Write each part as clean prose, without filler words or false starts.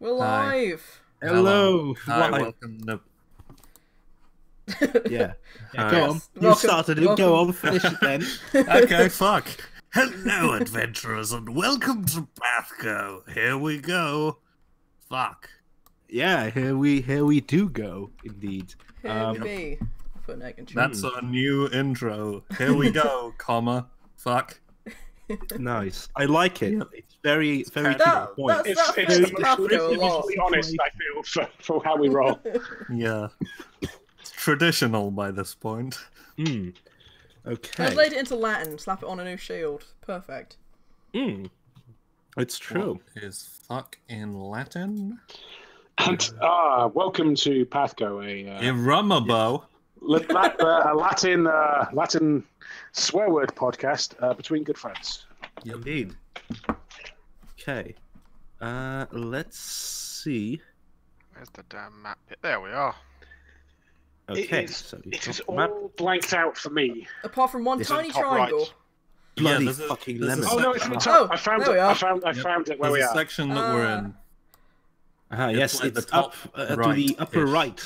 We're Hi. live. Hello. Hi, Live. welcome to... Yeah. Hi. Go on. Yes, You welcome- started it. welcome. Go on. Finish it then. Okay, fuck. Hello, adventurers, and welcome to PATHCO. Here we go. Fuck. Yeah. Here we do go. Indeed. Here we be. I'll put an egg in That's our new intro. Here we go, comma. Fuck. Nice. I like it. Yep. It's very to the That- point. that's- It's fits the PATHCO a lot. most honest, I feel, for how we roll. Yeah. It's traditional by this point. Hmm. Okay. Translate it into Latin. Slap it on a new shield. Perfect. Hmm. It's true. What is fuck in Latin? And welcome to PATHCO, Irumabo. a Latin swear word podcast between good friends. Indeed. Okay. Let's see. Where's the damn map? There we are. Okay. It is, So it you've is got the map. all blanked out for me. Apart from one This tiny is top triangle. right. Bloody this is- fucking this is- lemon. Oh no, it's on the Oh, top. I found there it. we are. I found it where There's we a are. section that we're in. Yes, It's like it's the top up to the right-ish. upper right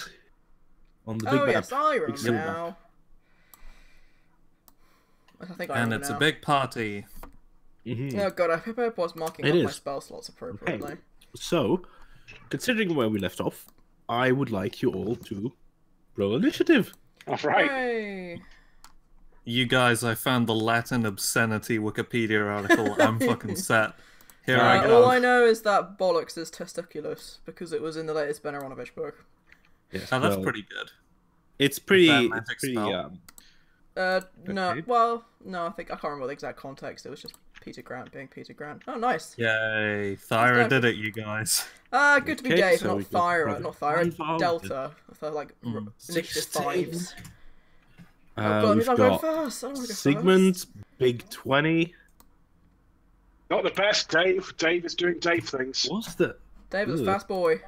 on the big Oh map. yes, I Big remember silver. now. I think I And remember it's a now. big party. Mhm. Oh god, I hope I was marking It up my is. spell slots appropriately. So, considering where we left off, I would like you all to roll initiative. All right. Hey. You guys, I found the Latin obscenity Wikipedia article. I'm fucking set. Here I go. All I know is that bollocks is testiculus because it was in the latest Ben Aronovich book. Yes, Oh, that's well, pretty good. It's pretty. That It's magic pretty. spell. No, Okay. well, no, I can't remember the exact context. It was just Peter Grant being Peter Grant. Oh, nice. Yay, Thyra did it, you guys. Good to be Okay, Dave, so not we got Thyra, Brother not Thyra, involved. Delta. For like initiative 16. fives. Oh god, We've maybe I'll go got first. I don't want to go Sigmund, Big 20. Not the best, Dave. Dave is doing Dave things. What's the? first. David's Ugh. fast boy.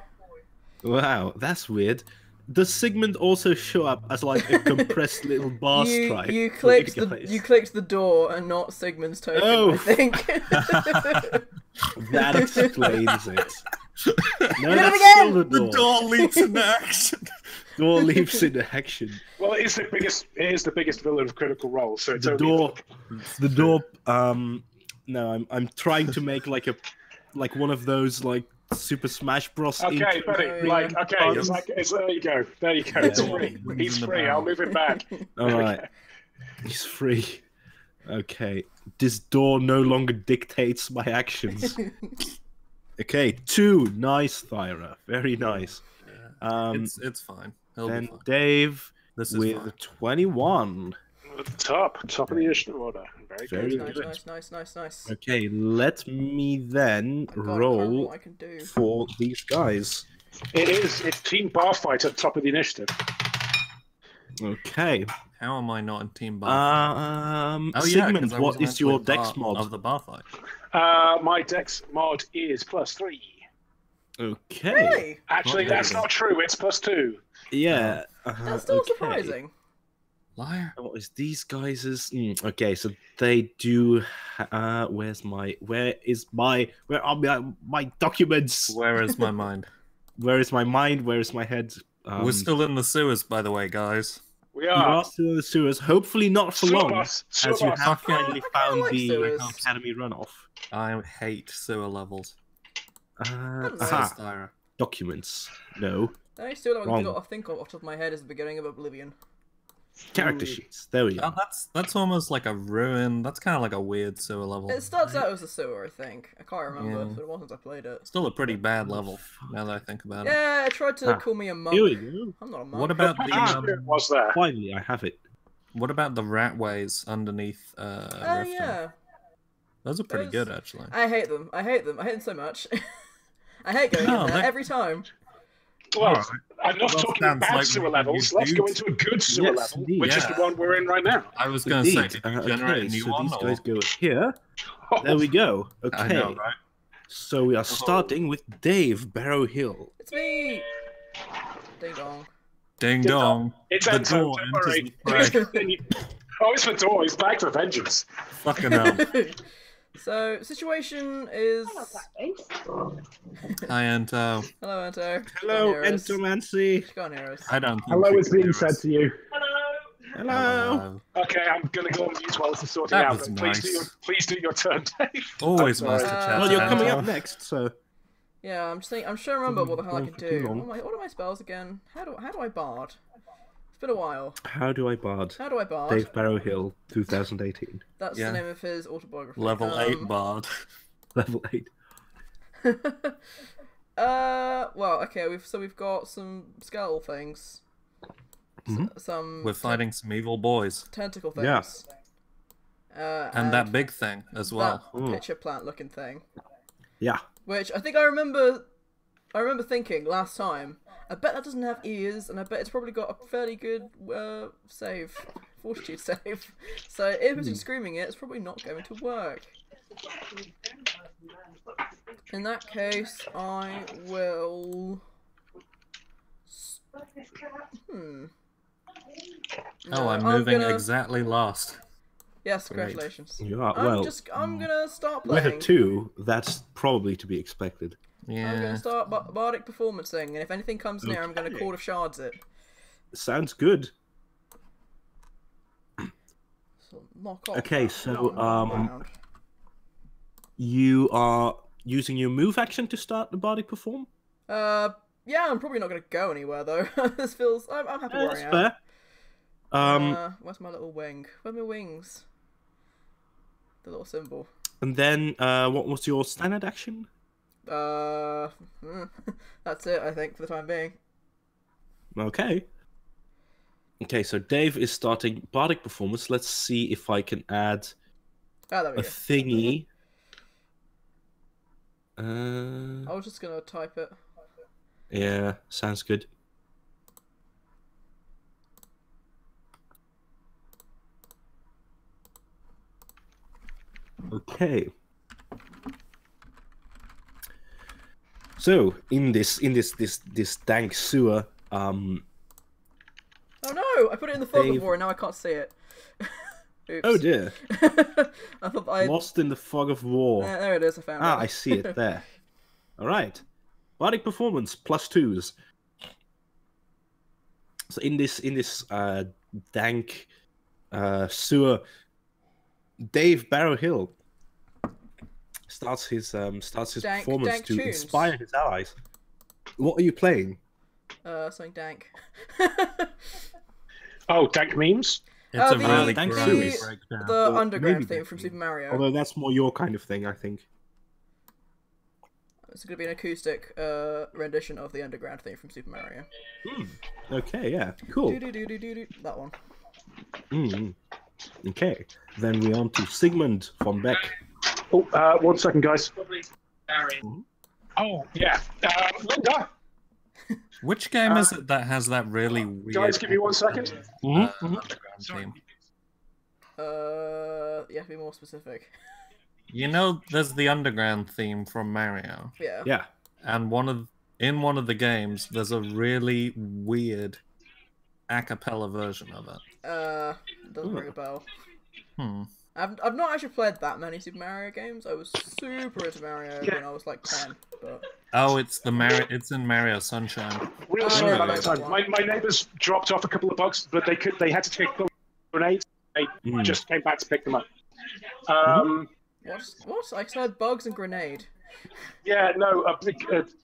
Wow, that's weird. Does Sigmund also show up as like a compressed little bar stripe? You for clicked guys? you clicked the door and not Sigmund's token. Oh. I think. That explains it. No, Did it that's again! still the The door. door leaps into action. Door leaps into action. Well, it is the biggest. It is the biggest villain of Critical Role. So it's The only door. The door. No, I'm trying to make like one of those like Super Smash Bros. Okay, buddy. Oh, yeah. Like, okay, it's there you go. There you go. It's Yeah. free. Wins He's in the free. barrel. I'll move him back. All right. He's free. Okay. This door no longer dictates my actions. Okay, 2. Nice, Thyra. Very nice. It's fine. He'll be Then fine. Dave This is with fine. 21. Top of the initiative order. Very Very good. Nice. Okay, let me then God, I can't remember roll what I can do. for these guys. It's Team Bar Fight at top of the initiative. Okay. How am I not in Team Bar? Oh, yeah, Sigmund, 'cause I what wasn't is your actually dex part mod? of the bar fight? My Dex mod is +3. Okay. Really? Actually, Not that's really. not true. It's +2. Yeah. That's still okay. surprising. Liar. What is these guys'? Okay, so they do. Where are my documents? Where is my mind? Where is my mind? Where is my head? We're still in the sewers, by the way, guys. We You are. are still in the sewers. Hopefully not for Sewer long, bus, as sewer you bus. have finally found like the sewers. academy runoff. I hate sewer levels. know. Says Aha, Thyra. documents. No. The only still that Wrong. I think of off the top of my head is the beginning of Oblivion. Character sheets. There we Oh, go. that's almost like a ruin. That's kind of like a weird sewer level. It starts out as a sewer, I think. I can't remember, Yeah. but it wasn't since I played it. Still a pretty bad level, now that I think about it. Yeah, it tried to Ah, call me a monk. Here we go. I'm not a monk. What about How the much was there? Finally, I have it. what about the ratways underneath Oh Riften? yeah. Those are pretty Those- good, actually. I hate them. I hate them so much. I hate going No, in there they're- every time. Well, Alright. I'm not Well, talking sounds about like sewer we can levels. use Let's go dudes. into a good sewer Yes, level, indeed. which is the Yeah. one we're in right now. I was going to say, Indeed. did you generate Okay, a new so one? these or- guys go here. There we go. Okay. I know, right? So we are starting with Dave Barrow Hill. It's me. Ding dong. Ding Ding dong. It's The Enzo, door don't enters worry. the fray. Oh, it's the door. He's back for vengeance. Fucking hell. So, situation is... Hi, Anto. Hello, Anto. Hello, Go on, Heroes. Entomancy. Go on, Heroes. I don't think Hello you is can being hear said us. to you. Hello. Okay, I'm gonna go on mute while this is sorting That out. was But nice. please do your turn, Dave. Always I'm nice sorry. to chat Well, to you're coming Anto. up next, so Yeah, I'm just thinking, I'm trying to remember what the hell I Going can for too do. long. What are my spells again? How do I bard? It's been a while. how do I bard? How do I bard? Dave Barrow Hill, 2018, That's Yeah. the name of his autobiography. Level 8 bard. level 8. Well, okay. We've got some skeletal things. Some We're fighting some evil boys. tentacle Yeah. things. And that big thing as well. that pitcher plant looking thing, Yeah. which I think I remember thinking last time. I bet that doesn't have ears, and I bet it's probably got a fairly good fortitude save. So if it's screaming it, it's probably not going to work. In that case, I will. Oh, I'm I'm moving gonna- exactly last. Yes, Great. congratulations. You are, I'm gonna start with playing. a 2, that's probably to be expected. I'm Yeah. gonna start bardic performancing, and if anything comes near, I'm gonna Okay. Court of Shards it. Sounds good. So knock off. Okay, that so, one round. You are using your move action to start the body perform? Yeah, I'm probably not gonna go anywhere though. This feels. I'm happy where That's I am. fair. Where's my little wing? Where are my wings? The little symbol. And then, what was your standard action? That's it, I think, for the time being. Okay. Okay, so Dave is starting bardic performance. Let's see if I can add Ah, there we a go. thingy. I was just gonna type it. Yeah, sounds good. Okay. So in this dank sewer, Oh no! I put it in the fog Dave- before, and now I can't see it. Oops. oh dear, I thought I. lost in the fog of war. There it is. I found it. Ah, I see it there. All right, bardic performance +2s. So in this dank sewer, Dave Barrow Hill starts his Dank performance to tunes. inspire his allies. What are you playing? Something dank. Oh, dank memes. It's a the- really Thank great you. breakdown. The Or underground maybe theme dank from meme. Super Mario. Although that's more your kind of thing, I think. It's gonna be an acoustic rendition of the underground theme from Super Mario. Okay, yeah, cool. Do-do-do-do-do-do. That one. Okay, then we're on to Sigmund von Beck. Oh, 1 second, guys. Oh, yeah. Linda, Which game is it that has that really weird guys, give me 1 second. underground theme? You have to be more specific. You know, there's the underground theme from Mario, Yeah. Yeah. and in one of the games, there's a really weird a cappella version of it. Doesn't ring a bell. Hmm. I've not actually played that many Super Mario games. I was super into Mario when I was like 10, but Oh, it's in Mario Sunshine. Real Oh, sorry yeah, about that's that time. one. My neighbours dropped off a couple of bugs, but they had to take grenades. They just came back to pick them up. what? I heard bugs and grenade. Yeah, no.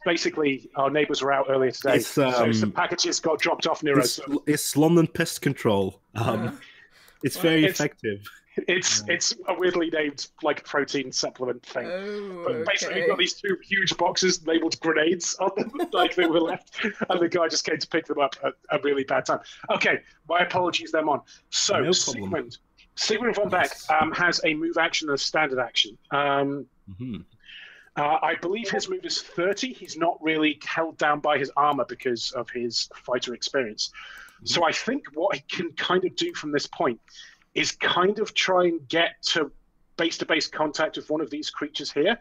Basically, our neighbours were out earlier today, It's, so some packages got dropped off near us. It's London Pest Control. It's very It's- effective. It's a weirdly named like protein supplement thing. Oh, But basically, we've okay. got these 2 huge boxes labeled grenades on them, like they were left, and the guy just came to pick them up at a really bad time. Okay, my apologies, them on. So, No problem. Sigmund von Beck has a move action and a standard action. I believe his move is 30. He's not really held down by his armor because of his fighter experience. So I think what he can kind of do from this point is kind of try and get to base-to-base contact with one of these creatures here,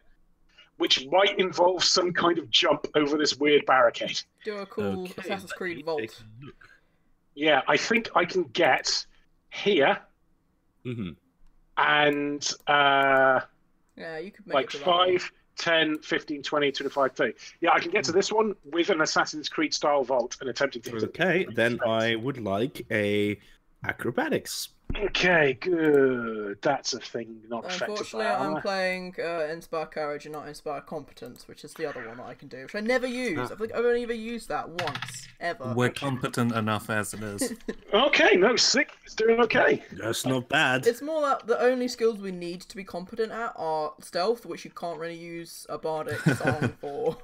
which might involve some kind of jump over this weird barricade. Do a cool Okay, Assassin's let Creed me vault. take a look. Yeah, I think I can get here, and Yeah, Yeah, you could make Like it to that one. 5, 10, 15, 20, 25, 30. Yeah, I can get to this one with an Assassin's Creed style vault and attempting to. Okay, then I would like a acrobatics. Okay, good. That's a thing not affected Unfortunately, by I'm armor. playing Inspire Courage and not Inspire Competence, which is the other one that I can do, which I never use. I think I've only ever used that once, ever. We're competent enough as it is. Okay, no, sick. It's doing okay. That's not bad. It's more that the only skills we need to be competent at are stealth, which you can't really use a bardic song for.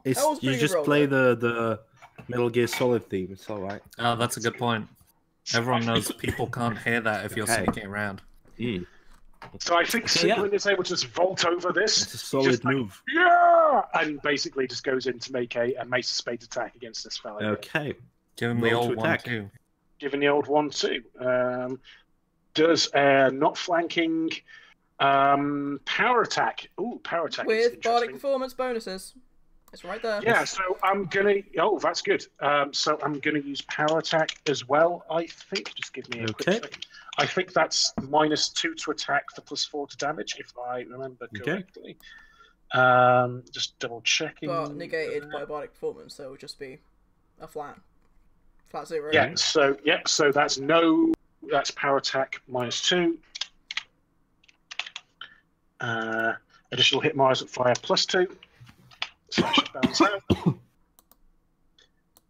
It's, that was you pretty just good roll, play the Metal Gear Solid theme. It's all right. Oh, that's a good point. Everyone knows people can't hear that if you're Okay. sneaking around. Mm. So I think Okay, yeah. Sigmund is able to just vault over this. It's a solid just like, move. Yeah! And basically just goes in to make a Mace of Spades attack against this fella. here. Okay. Give him the Roll to old one attack. too. Given the old one too. Does not flanking power attack. Ooh, power attack. is With bardic interesting. performance bonuses. It's right there. Yeah, so I'm gonna. Oh, that's good. So I'm gonna use power attack as well. I think. Just give me a Okay. quick second. I think that's -2 to attack for +4 to damage, if I remember Okay. correctly. Just double checking. But negated by bardic performance, so it would just be a flat 0. Yeah. So that's That's power attack -2. Additional hit modifier +2. So that should balance out.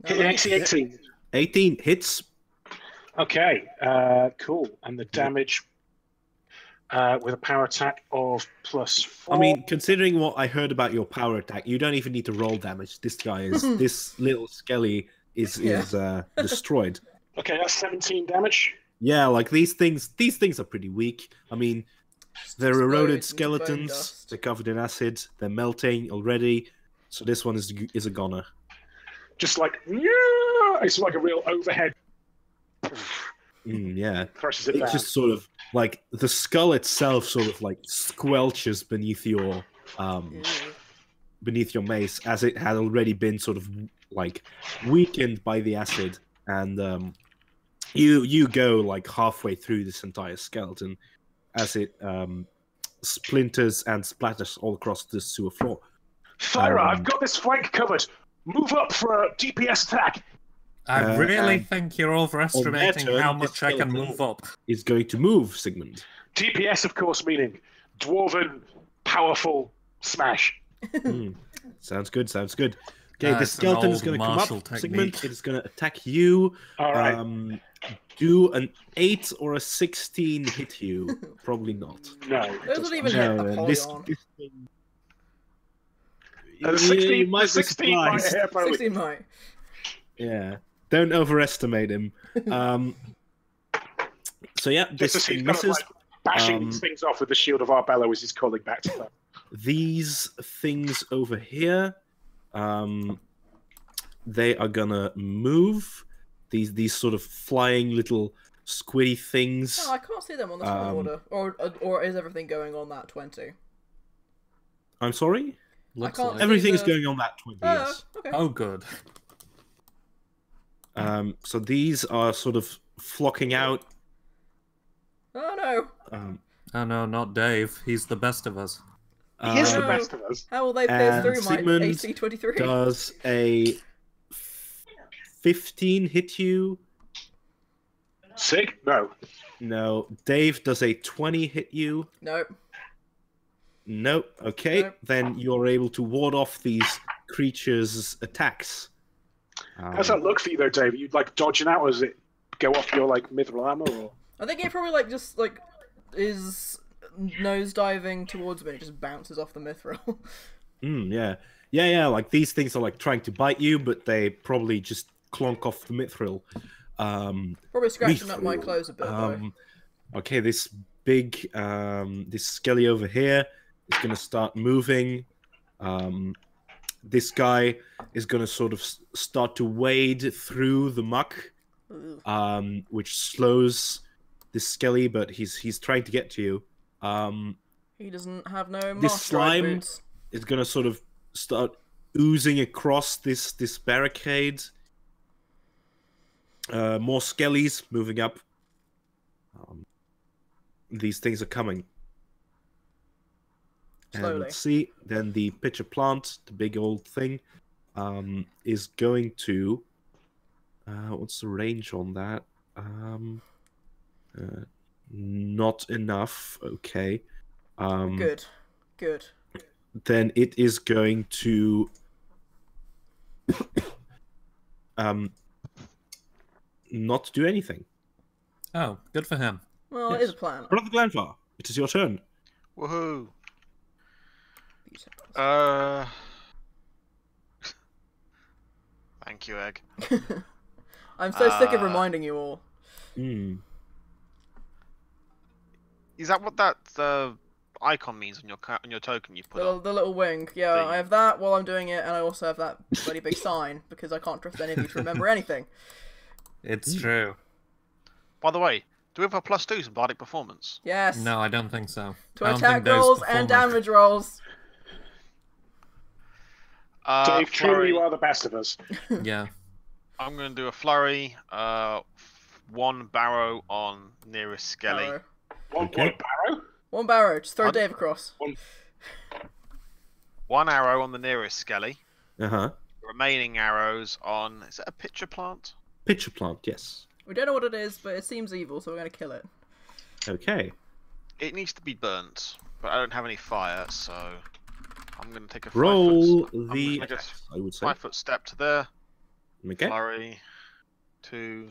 Hit the AC 18. 18 hits. Okay, cool. And the damage with a power attack of +4. I mean, considering what I heard about your power attack, you don't even need to roll damage. This guy is this little skelly is destroyed. Okay, that's 17 damage. Yeah, like these things are pretty weak. I mean, they're Explode eroded in bone skeletons. dust. They're covered in acid. They're melting already. So this one is a goner. Just like, yeah! It's like a real overhead. Yeah. Crushes it It down. just sort of like the skull itself sort of like squelches beneath your mace, as it had already been sort of like weakened by the acid, and you go like halfway through this entire skeleton as it splinters and splatters all across the sewer floor. Thyra, I've got this flank covered. Move up for a DPS attack. I really and think you're overestimating turn, how this much I can skeleton- move up. Is going to move, Sigmund. DPS, of course, meaning dwarven, powerful smash. Sounds good. Sounds good. Okay, the It's an skeleton is old going to come martial up, Sigmund. technique. It is going to attack you. All right. Do an 8 or a 16 hit you? Probably not. No. it Those does would not. even hit No, a and this polygon. thing. The You 16, might the be 16 might surprised. hit probably. 16 might. Yeah, don't overestimate him. So yeah, Just this as he's thing kind of misses. like bashing these things off with the shield of Arbella as he's calling back to them. These things over here, they are gonna move. These sort of flying little squiddy things. Oh, I can't see them on this one order. Or is everything going on that 20? I'm sorry. Looks can't like. see Everything's the- going on that 20. Oh, Yes. okay. Oh, good. So these are sort of flocking out. Oh no! Oh no, not Dave. He's the best of us. He is the No. best of us. How will they pierce And through my Sigmund AC 23? Does a 15 hit you? Sig? No. No. Dave, does a 20 hit you? Nope. Nope. Okay, Nope. then you're able to ward off these creatures' attacks. How's that look for you though, Dave? You like dodging out, or does it go off your like mithril armor? Or I think it probably just is nose diving towards me and it just bounces off the mithril. Yeah. Like these things are like trying to bite you, but they probably just clonk off the mithril. Probably scratching up my Mithril. clothes a bit though. Okay, this big, this skelly over here is going to start moving. This guy is going to sort of start to wade through the muck, Ooh. which slows this skelly, but he's trying to get to you. He doesn't have no This master ride slime boots. is going to sort of start oozing across this barricade. More skellies moving up. These things are coming. Slowly. let's see. Then the pitcher plant, the big old thing, is going to. What's the range on that? Not enough. Okay. Good. Good. Then it is going to. Not do anything. Oh, good for him. Well, it Yes. is a plan. Brother Glanvar, it is your turn. Woohoo! Thank you, Egg. I'm so sick of reminding you all. Hmm. Is that what that icon means on your token you put The, on? the little wing. Yeah, The- I have that while I'm doing it, and I also have that bloody big sign, because I can't trust any of you to remember anything. It's true. By the way, do we have a +2s in Bardic Performance? Yes. No, I don't think so. To I don't attack think those rolls and performance- damage rolls. Dave, truly flurry. you are the best of us. Yeah. I'm going to do a flurry. 1 barrow on nearest skelly. Barrow. One barrow? One barrow. Just throw What? Dave across. 1 arrow on the nearest skelly. Uh-huh. The remaining arrows on... Is it a pitcher plant? Pitcher plant, yes. We don't know what it is, but it seems evil, so we're going to kill it. Okay. It needs to be burnt, but I don't have any fire, so I'm going to take a 5 Roll foot... the I'm gonna attack, I would say. 5 foot step to there. Okay. Flurry. 2.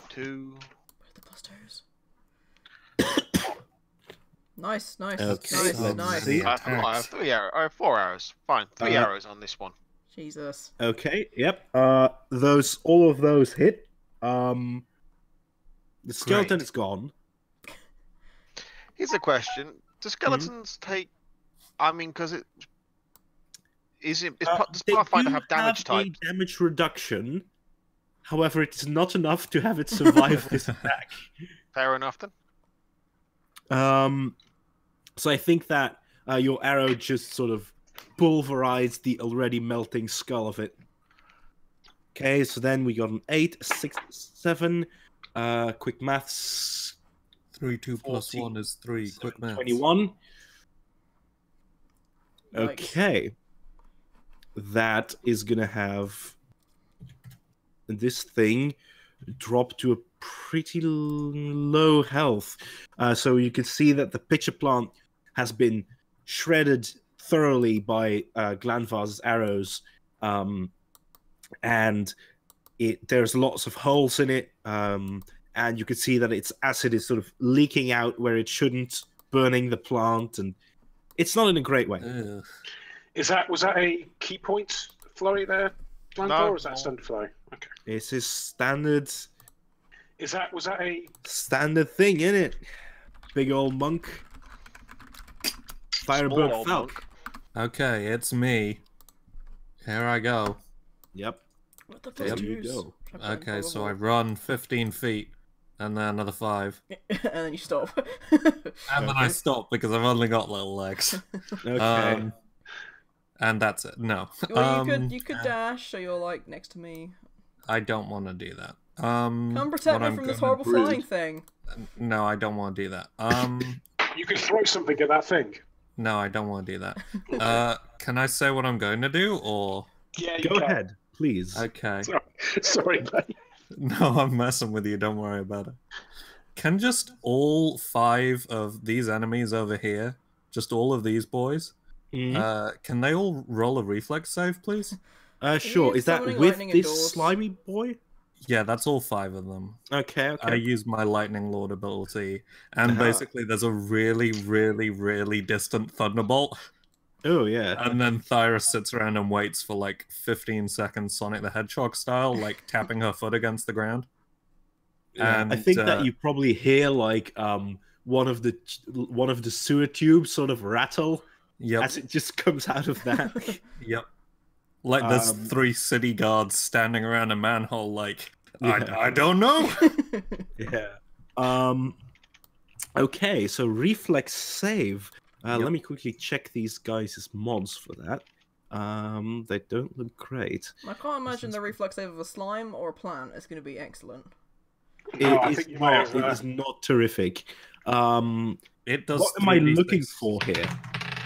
2. Where's the plus twos? Nice, nice, Okay, nice, let's nice. see. I have 3 arrows. I have 4 arrows. Fine. 3 Uh, arrows on this one. Jesus. Okay, yep. All of those hit. The skeleton Great. is gone. Here's a question: do skeletons take? I mean, because it does They Pathfinder do have damage have a type? damage reduction. However, it is not enough to have it survive this attack. Fair enough then. So I think that your arrow just sort of pulverized the already melting skull of it. Okay, so then we got an 8, 6, 7. Quick maths. 3, 2 plus 14, 1 is 3. Quick maths. 21. Nice. Okay. That is going to have this thing drop to a pretty low health. So you can see that the pitcher plant has been shredded thoroughly by Glanvar's arrows. And there's lots of holes in it. And you can see that its acid is sort of leaking out where it shouldn't, burning the plant. And it's not in a great way. Ugh. Was that a key point flurry there, Glanvor, No. or is that a standard flurry? Okay. It's a standard Was that a standard thing, isn't it? Big old monk. Firebird old Falk. monk. Okay, it's me. Here I go. Yep. What the plus There you twos? go. Okay, so I run 15 feet, and then another 5. and then you stop. And then I stop because I've only got little legs. Okay. And that's it. No. Well, you could dash, so you're like next to me. I don't want to do that. Come protect what me I'm from this gonna horrible rude. flying thing. No, I don't want to do that. You could throw something at that thing. No, I don't want to do that. Can I say what I'm going to do, or? Yeah, you Go can. ahead, please. Okay. Sorry, mate. No, I'm messing with you. Don't worry about it. Can just all 5 of these enemies over here, just all of these boys, Mhm. can they all roll a reflex save, please? Sure. you Is that summoning with lightning this indoors? slimy boy? Yeah, that's all 5 of them. Okay, I okay. use my Lightning Lord ability, and Uh-huh. basically there's a really, really, really distant thunderbolt, Oh, yeah. and then Thyra sits around and waits for like 15 seconds, Sonic the Hedgehog style, like tapping her foot against the ground. Yeah, And I think that you probably hear like one of the sewer tubes sort of rattle Yep, as it just comes out of that. yep. Like there's Um, 3 city guards standing around a manhole, like Yeah. I don't know. Yeah. Okay, so reflex save. Yep. Let me quickly check these guys' mods for that. They don't look great. I can't imagine the reflex save of a slime or a plant is going to be excellent. No, I It is think you might not. have, It is not terrific. It does. What am I 3d6. looking for here?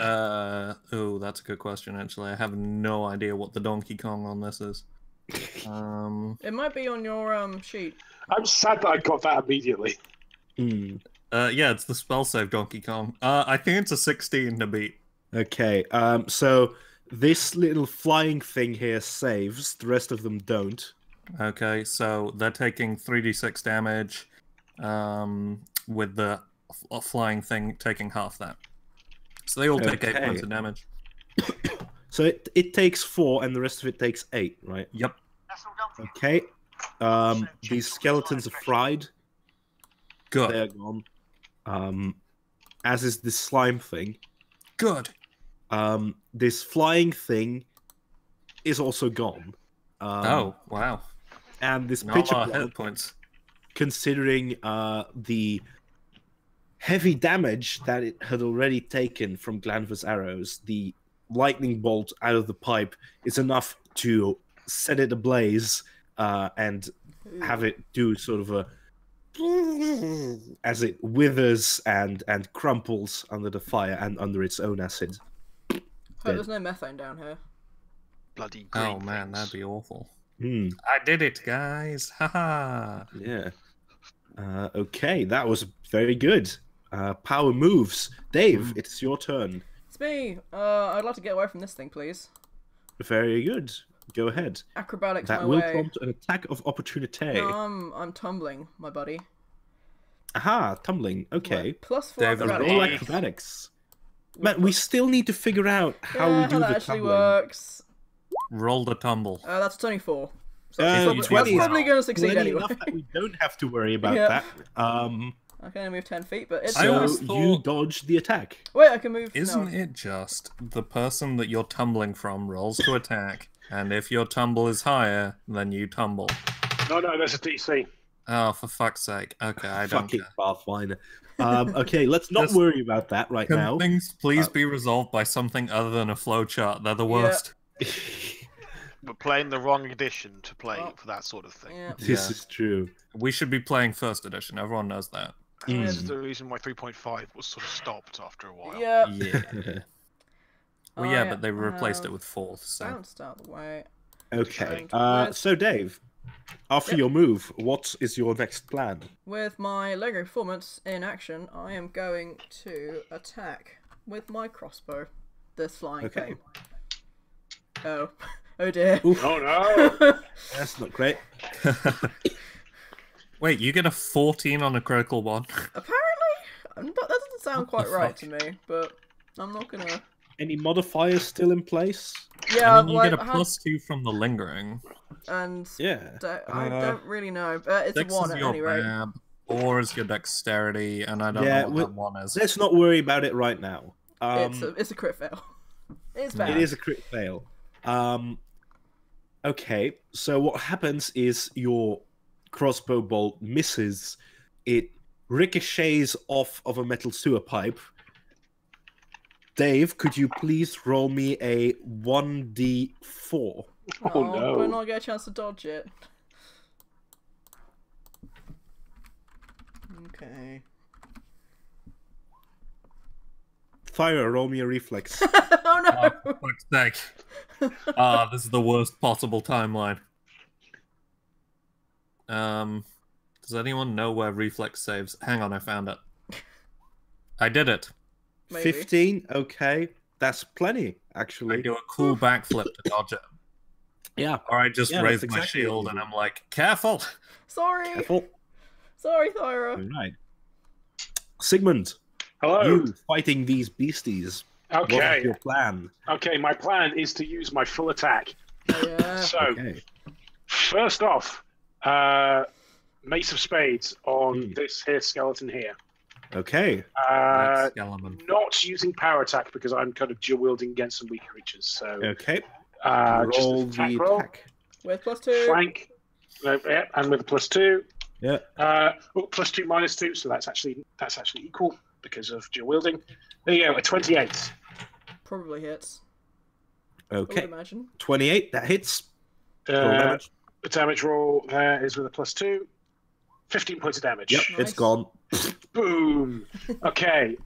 Oh, that's a good question. Actually, I have no idea what the Donkey Kong on this is. It might be on your sheet. I'm sad that I got that immediately. Yeah, it's the spell save Donkey Kong. I think it's a 16 to beat. Okay, so this little flying thing here saves, the rest of them don't. Okay, so they're taking 3d6 damage, with the flying thing taking half that. So they all take 8 points of damage. So it takes 4 and the rest of it takes 8, right? Yep. Okay. These skeletons are fried. Good. They're gone. As is this slime thing. Good. This flying thing is also gone. Oh, wow. And this Not pitcher a lot of block, hit points. considering the heavy damage that it had already taken from Glanva's arrows, the lightning bolt out of the pipe is enough to set it ablaze and have it do sort of a as it withers and crumples under the fire and under its own acid. Hope there's no methane down here. Bloody green Oh man, things. that'd be awful. Hmm. I did it, guys! Haha! Yeah. Okay, that was very good. Power moves. Dave, it's your turn. It's me. I'd like to get away from this thing, please. Very good. Go ahead. Acrobatics That my will way. prompt an attack of opportunity. No, I'm tumbling, my buddy. Aha, tumbling. Okay. Right, +4 David, acrobatics. Roll acrobatics. Man, we still need to figure out how we do that the actually tumbling. works. Roll the tumble. That's 24. So Uh, that's 20 probably going to succeed Plenty anyway. enough that we don't have to worry about Yeah. that. I can only move 10 feet, but it's I So always you thought- dodge the attack. Wait, I can move. Isn't no. it just the person that you're tumbling from rolls to attack, and if your tumble is higher, then you tumble? No, there's a DC. Oh, for fuck's sake. Okay, I don't Fucking care. Pathfinder. Okay, let's not Just- worry about that right Can now. things please be resolved by something other than a flowchart? They're the worst. We're playing the wrong edition to play Oh. for that sort of thing. Yeah. This Yeah. is true. We should be playing first edition. Everyone knows that. This is the reason why 3.5 was sort of stopped after a while. Yeah. Yeah. Well, yeah, but they replaced it with fourth. So Bounced out of the way. Okay. With- So Dave, after Yep. your move, what is your next plan? With my Lego performance in action, I am going to attack with my crossbow. This flying Okay. thing. Oh. Oh dear. Oh no! That's not great. wait, you get a 14 on a critical one. Apparently, that doesn't sound What quite the right fuck? to me, but I'm not gonna. Any modifiers still in place? Yeah, I mean, you like, get a I had- +2 from the lingering. and Yeah. I don't really know. It's a Dex 1 is at your any rate. bab, 4 is your dexterity, and I don't Yeah, know what that one is. Let's not worry about it right now. It's a crit fail. It's bad. It is a crit fail. Okay, so what happens is your crossbow bolt misses. It ricochets off of a metal sewer pipe. Dave, could you please roll me a 1d4? Oh, no. But not get a chance to dodge it. Okay. Thyra, roll me a reflex. Oh no! For fuck's sake. This is the worst possible timeline. Does anyone know where reflex saves? Hang on, I found it. I did it. Maybe. 15? Okay. That's plenty, I actually. do a cool backflip to dodge it. Yeah. Or I just Yeah, raise that's my exactly what shield you and do. I'm like, careful! Sorry. Careful. Sorry, Thyra. Alright. Sigmund, Hello. you fighting these beasties. What is Okay. your plan? Okay. My plan is to use my full attack. Yeah. So Okay. first off, Mace of Spades on this here skeleton here. Okay. That's Skeleton. Not using power attack because I'm kind of dual wielding against some weak creatures. So Okay. just Roll an attack the roll. attack. With +2. Flank. No, yeah, and with a +2. Yeah. +2 -2, so that's actually equal because of dual wielding. There you go, a 28. Probably hits. I would Okay. imagine. 28. That hits. Roll damage. The damage roll there is with a +2. 15 points of damage. Yep, Nice. it's gone. Boom. Okay.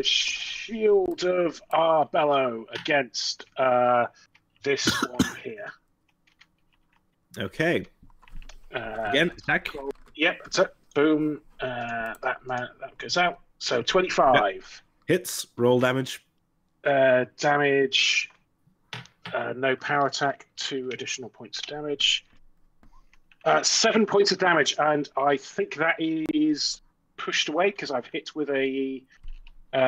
Shield of Arbello against this one here. Okay. Again, attack. Yep. That's it. Boom. That goes out. So 25. Hits. Roll damage. Damage. No power attack. 2 additional points of damage. 7 points of damage, and I think that is pushed away because I've hit with a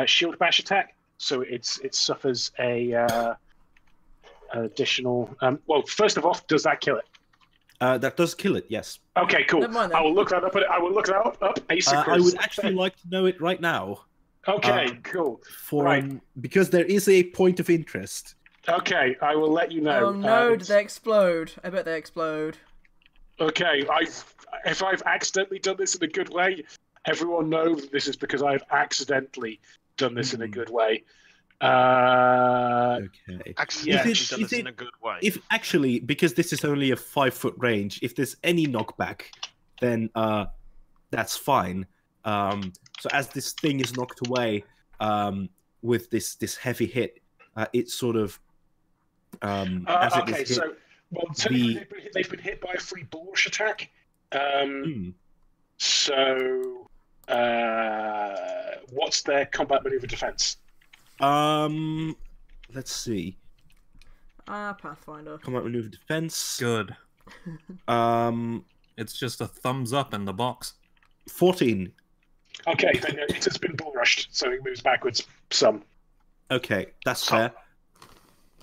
shield bash attack. So it suffers a additional. Well, first of all, does that kill it? That does kill it. Yes. Okay, cool. Never mind then. I will look that up. I will look that up. Asynchronous. I would actually like to know it right now. Okay, cool. Because there is a point of interest. Okay, I will let you know. Oh no, did they explode? I bet they explode. Okay, if I've accidentally done this in a good way, everyone knows that this is because I've accidentally done this in a good way. Okay. Accidentally done this in a good way. If actually, because this is only a 5-foot range, if there's any knockback, then that's fine. So as this thing is knocked away with this heavy hit, it sort of okay, so technically they've been hit by a free bulrush attack. So what's their combat maneuver defense? Let's see. Pathfinder. Combat maneuver defense. Good. Um, It's just a thumbs up in the box. 14. Okay, then it has been bull rushed, so it moves backwards some. Okay, that's fair.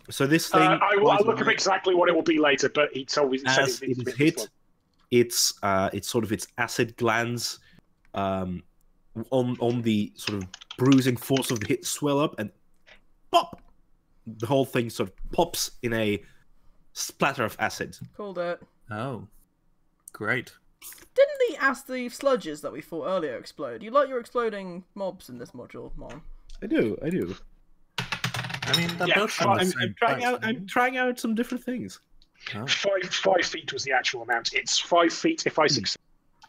So this thing. I'll look up exactly what it will be later, but he told me As it is hit, it's sort of its acid glands on the sort of bruising force of the hit swell up and pop. The whole thing sort of pops in a splatter of acid. Called it. Oh, great. Didn't the sludges that we fought earlier explode? You like your exploding mobs in this module, Mon? I do. I mean, that Yeah, does sound the same price, I'm doesn't trying out some different things. it? Oh. 5 feet was the actual amount. It's 5 feet if I succeed,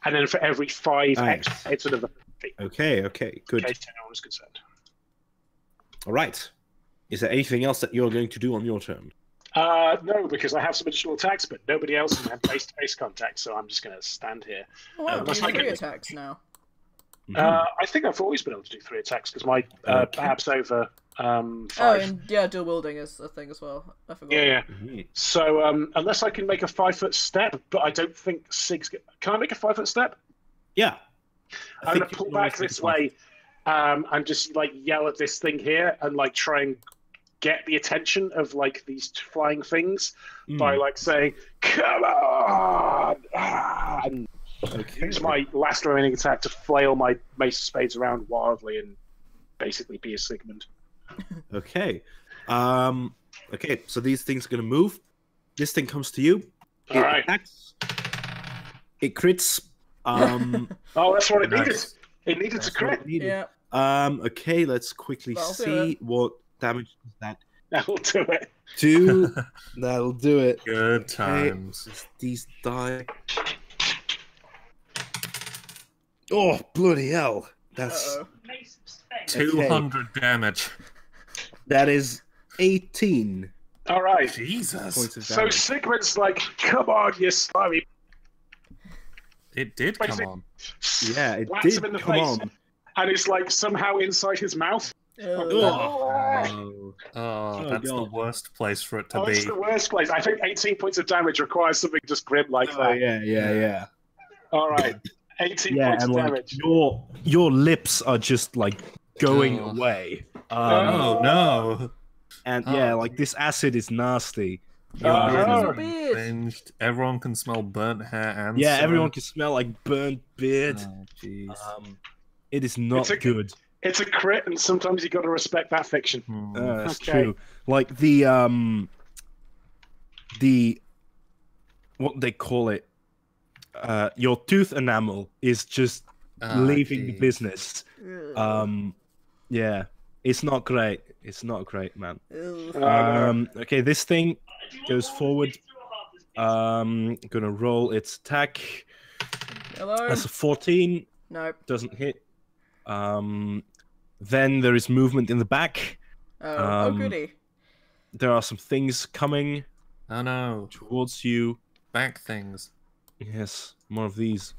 and then for every 5 Nice. extra, it's another feet. Okay, good. In case anyone was concerned. All right. Is there anything else that you're going to do on your turn? No, because I have some additional attacks, but nobody else can have face-to-face contact, so I'm just going to stand here. Oh, wow, Unless do I can- 3 attacks now. I think I've always been able to do 3 attacks because my perhaps over 5. Oh, and yeah, dual wielding is a thing as well. I forgot. Yeah. Mhm. So unless I can make a 5-foot step, but I don't think Sig's. Can I make a 5-foot step? Yeah. I'm gonna pull back this way, and just like yell at this thing here, and like try and get the attention of like these flying things by like saying, "Come on!" and use my last remaining attack to flail my mace of spades around wildly and basically be a Sigmund. Okay. Okay, so these things are going to move. This thing comes to you. All right. Attacks. It crits. Oh, that's what it Nice. needed. It needed to crit. Yeah. Okay, let's quickly That'll do see what damage does that That'll do it. do. That'll do it. Good Okay, times. these die. Oh, bloody hell. That's Uh-oh. 200 damage. that is 18 All right. Jesus. points of So damage. Sigmund's like, "Come on, you slimy!" It did come on. Yeah, it Whacks did him in the come face, on. and it's like somehow inside his mouth. Oh. Oh, that's the God. worst place for it to Oh, be. it's the worst place. I think 18 points of damage requires something just grim like Oh, that. yeah. All right, 18 Yeah, points and of like damage. your lips are just like going Oh. away. Oh, no. And Oh. yeah, like this acid is nasty. Your Oh, beard no. is being singed. Everyone can smell burnt hair and Yeah, smoke. everyone can smell like burnt beard. Oh, jeez. It is not It's a- good. It's a crit, and sometimes you got to respect that fiction. That's Okay. true. Like the what they call it, your tooth enamel is just leaving the jeez. business. Yeah, it's not great. It's not great, man. Okay, this thing goes forward. Gonna roll its attack. Hello. That's a 14. Nope. Doesn't hit. Then there is movement in the back. Oh, goody. There are some things coming Oh no. towards you. Back things. Yes, more of these.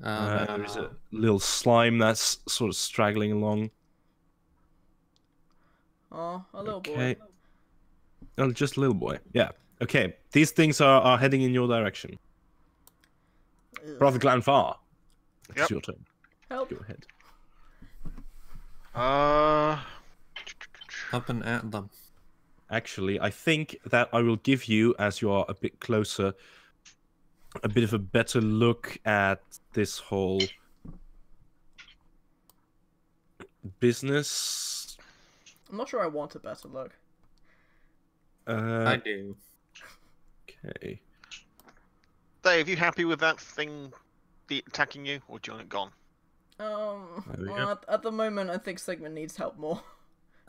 Oh, no. There's a little slime that's sort of straggling along. Oh, a little Okay. boy. Oh, just a little boy. Yeah. Okay. These things are heading in your direction. Ugh. Brother Glanfar, it's Yep. your turn. Help. Go ahead. Up and at them. Actually, I think that I will give you, as you are a bit closer, a bit of a better look at this whole business. I'm not sure I want a better look. I do. Okay. Dave, you happy with that thing attacking you, or do you want it gone? There we Well, at the moment, I think Sigmund needs help more.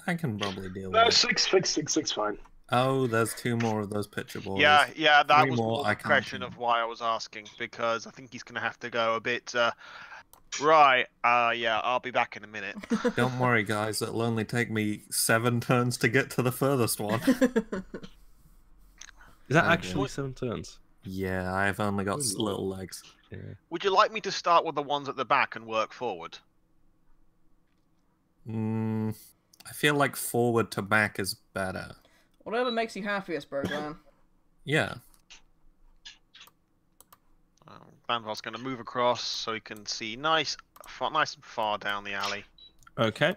I can probably deal No, with it. six, fine. Oh, there's 2 more of those pitcher boys. Yeah, that 3 was more, more I the can't question do. of why I was asking, because I think he's going to have to go a bit, right, yeah, I'll be back in a minute. Don't worry, guys. It'll only take me 7 turns to get to the furthest one. Is that Okay. actually 7 turns? Yeah, I've only got Good little legs. Yeah. Would you like me to start with the ones at the back and work forward? I feel like forward to back is better. Whatever makes you happiest, Bergman. Yeah. Vanval's going to move across so he can see nice and far down the alley. Okay.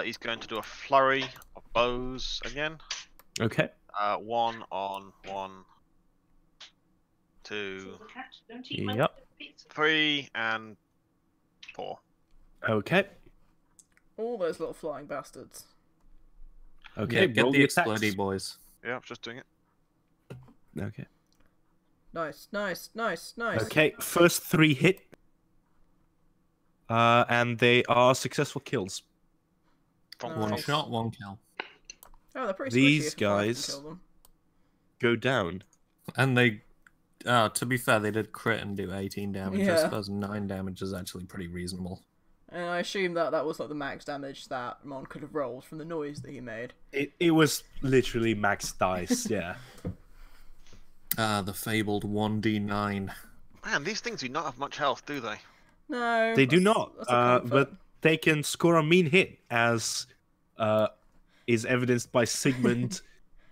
He's going to do a flurry of bows again. Okay. 1 on 1, 2, Yep. 3, and 4. Okay. All those little flying bastards. Okay. Yeah, get roll the attacks. explodey boys. Yeah, I'm just doing it. Okay. Nice, nice, nice, nice. Okay. First 3 hit. And they are successful kills. Bonk, One Nice. bonk. shot, 1 kill. Oh, they're pretty These squishy if you can guys- kill them. Go down. And they... to be fair, they did crit and do 18 damage. I Yeah. suppose 9 damage is actually pretty reasonable. And I assume that that was like the max damage that Mon could have rolled from the noise that he made. It was literally max dice, yeah. The fabled 1d9. Man, these things do not have much health, do they? No, They do that's- not, that's a comfort. but they can score a mean hit, as is evidenced by Sigmund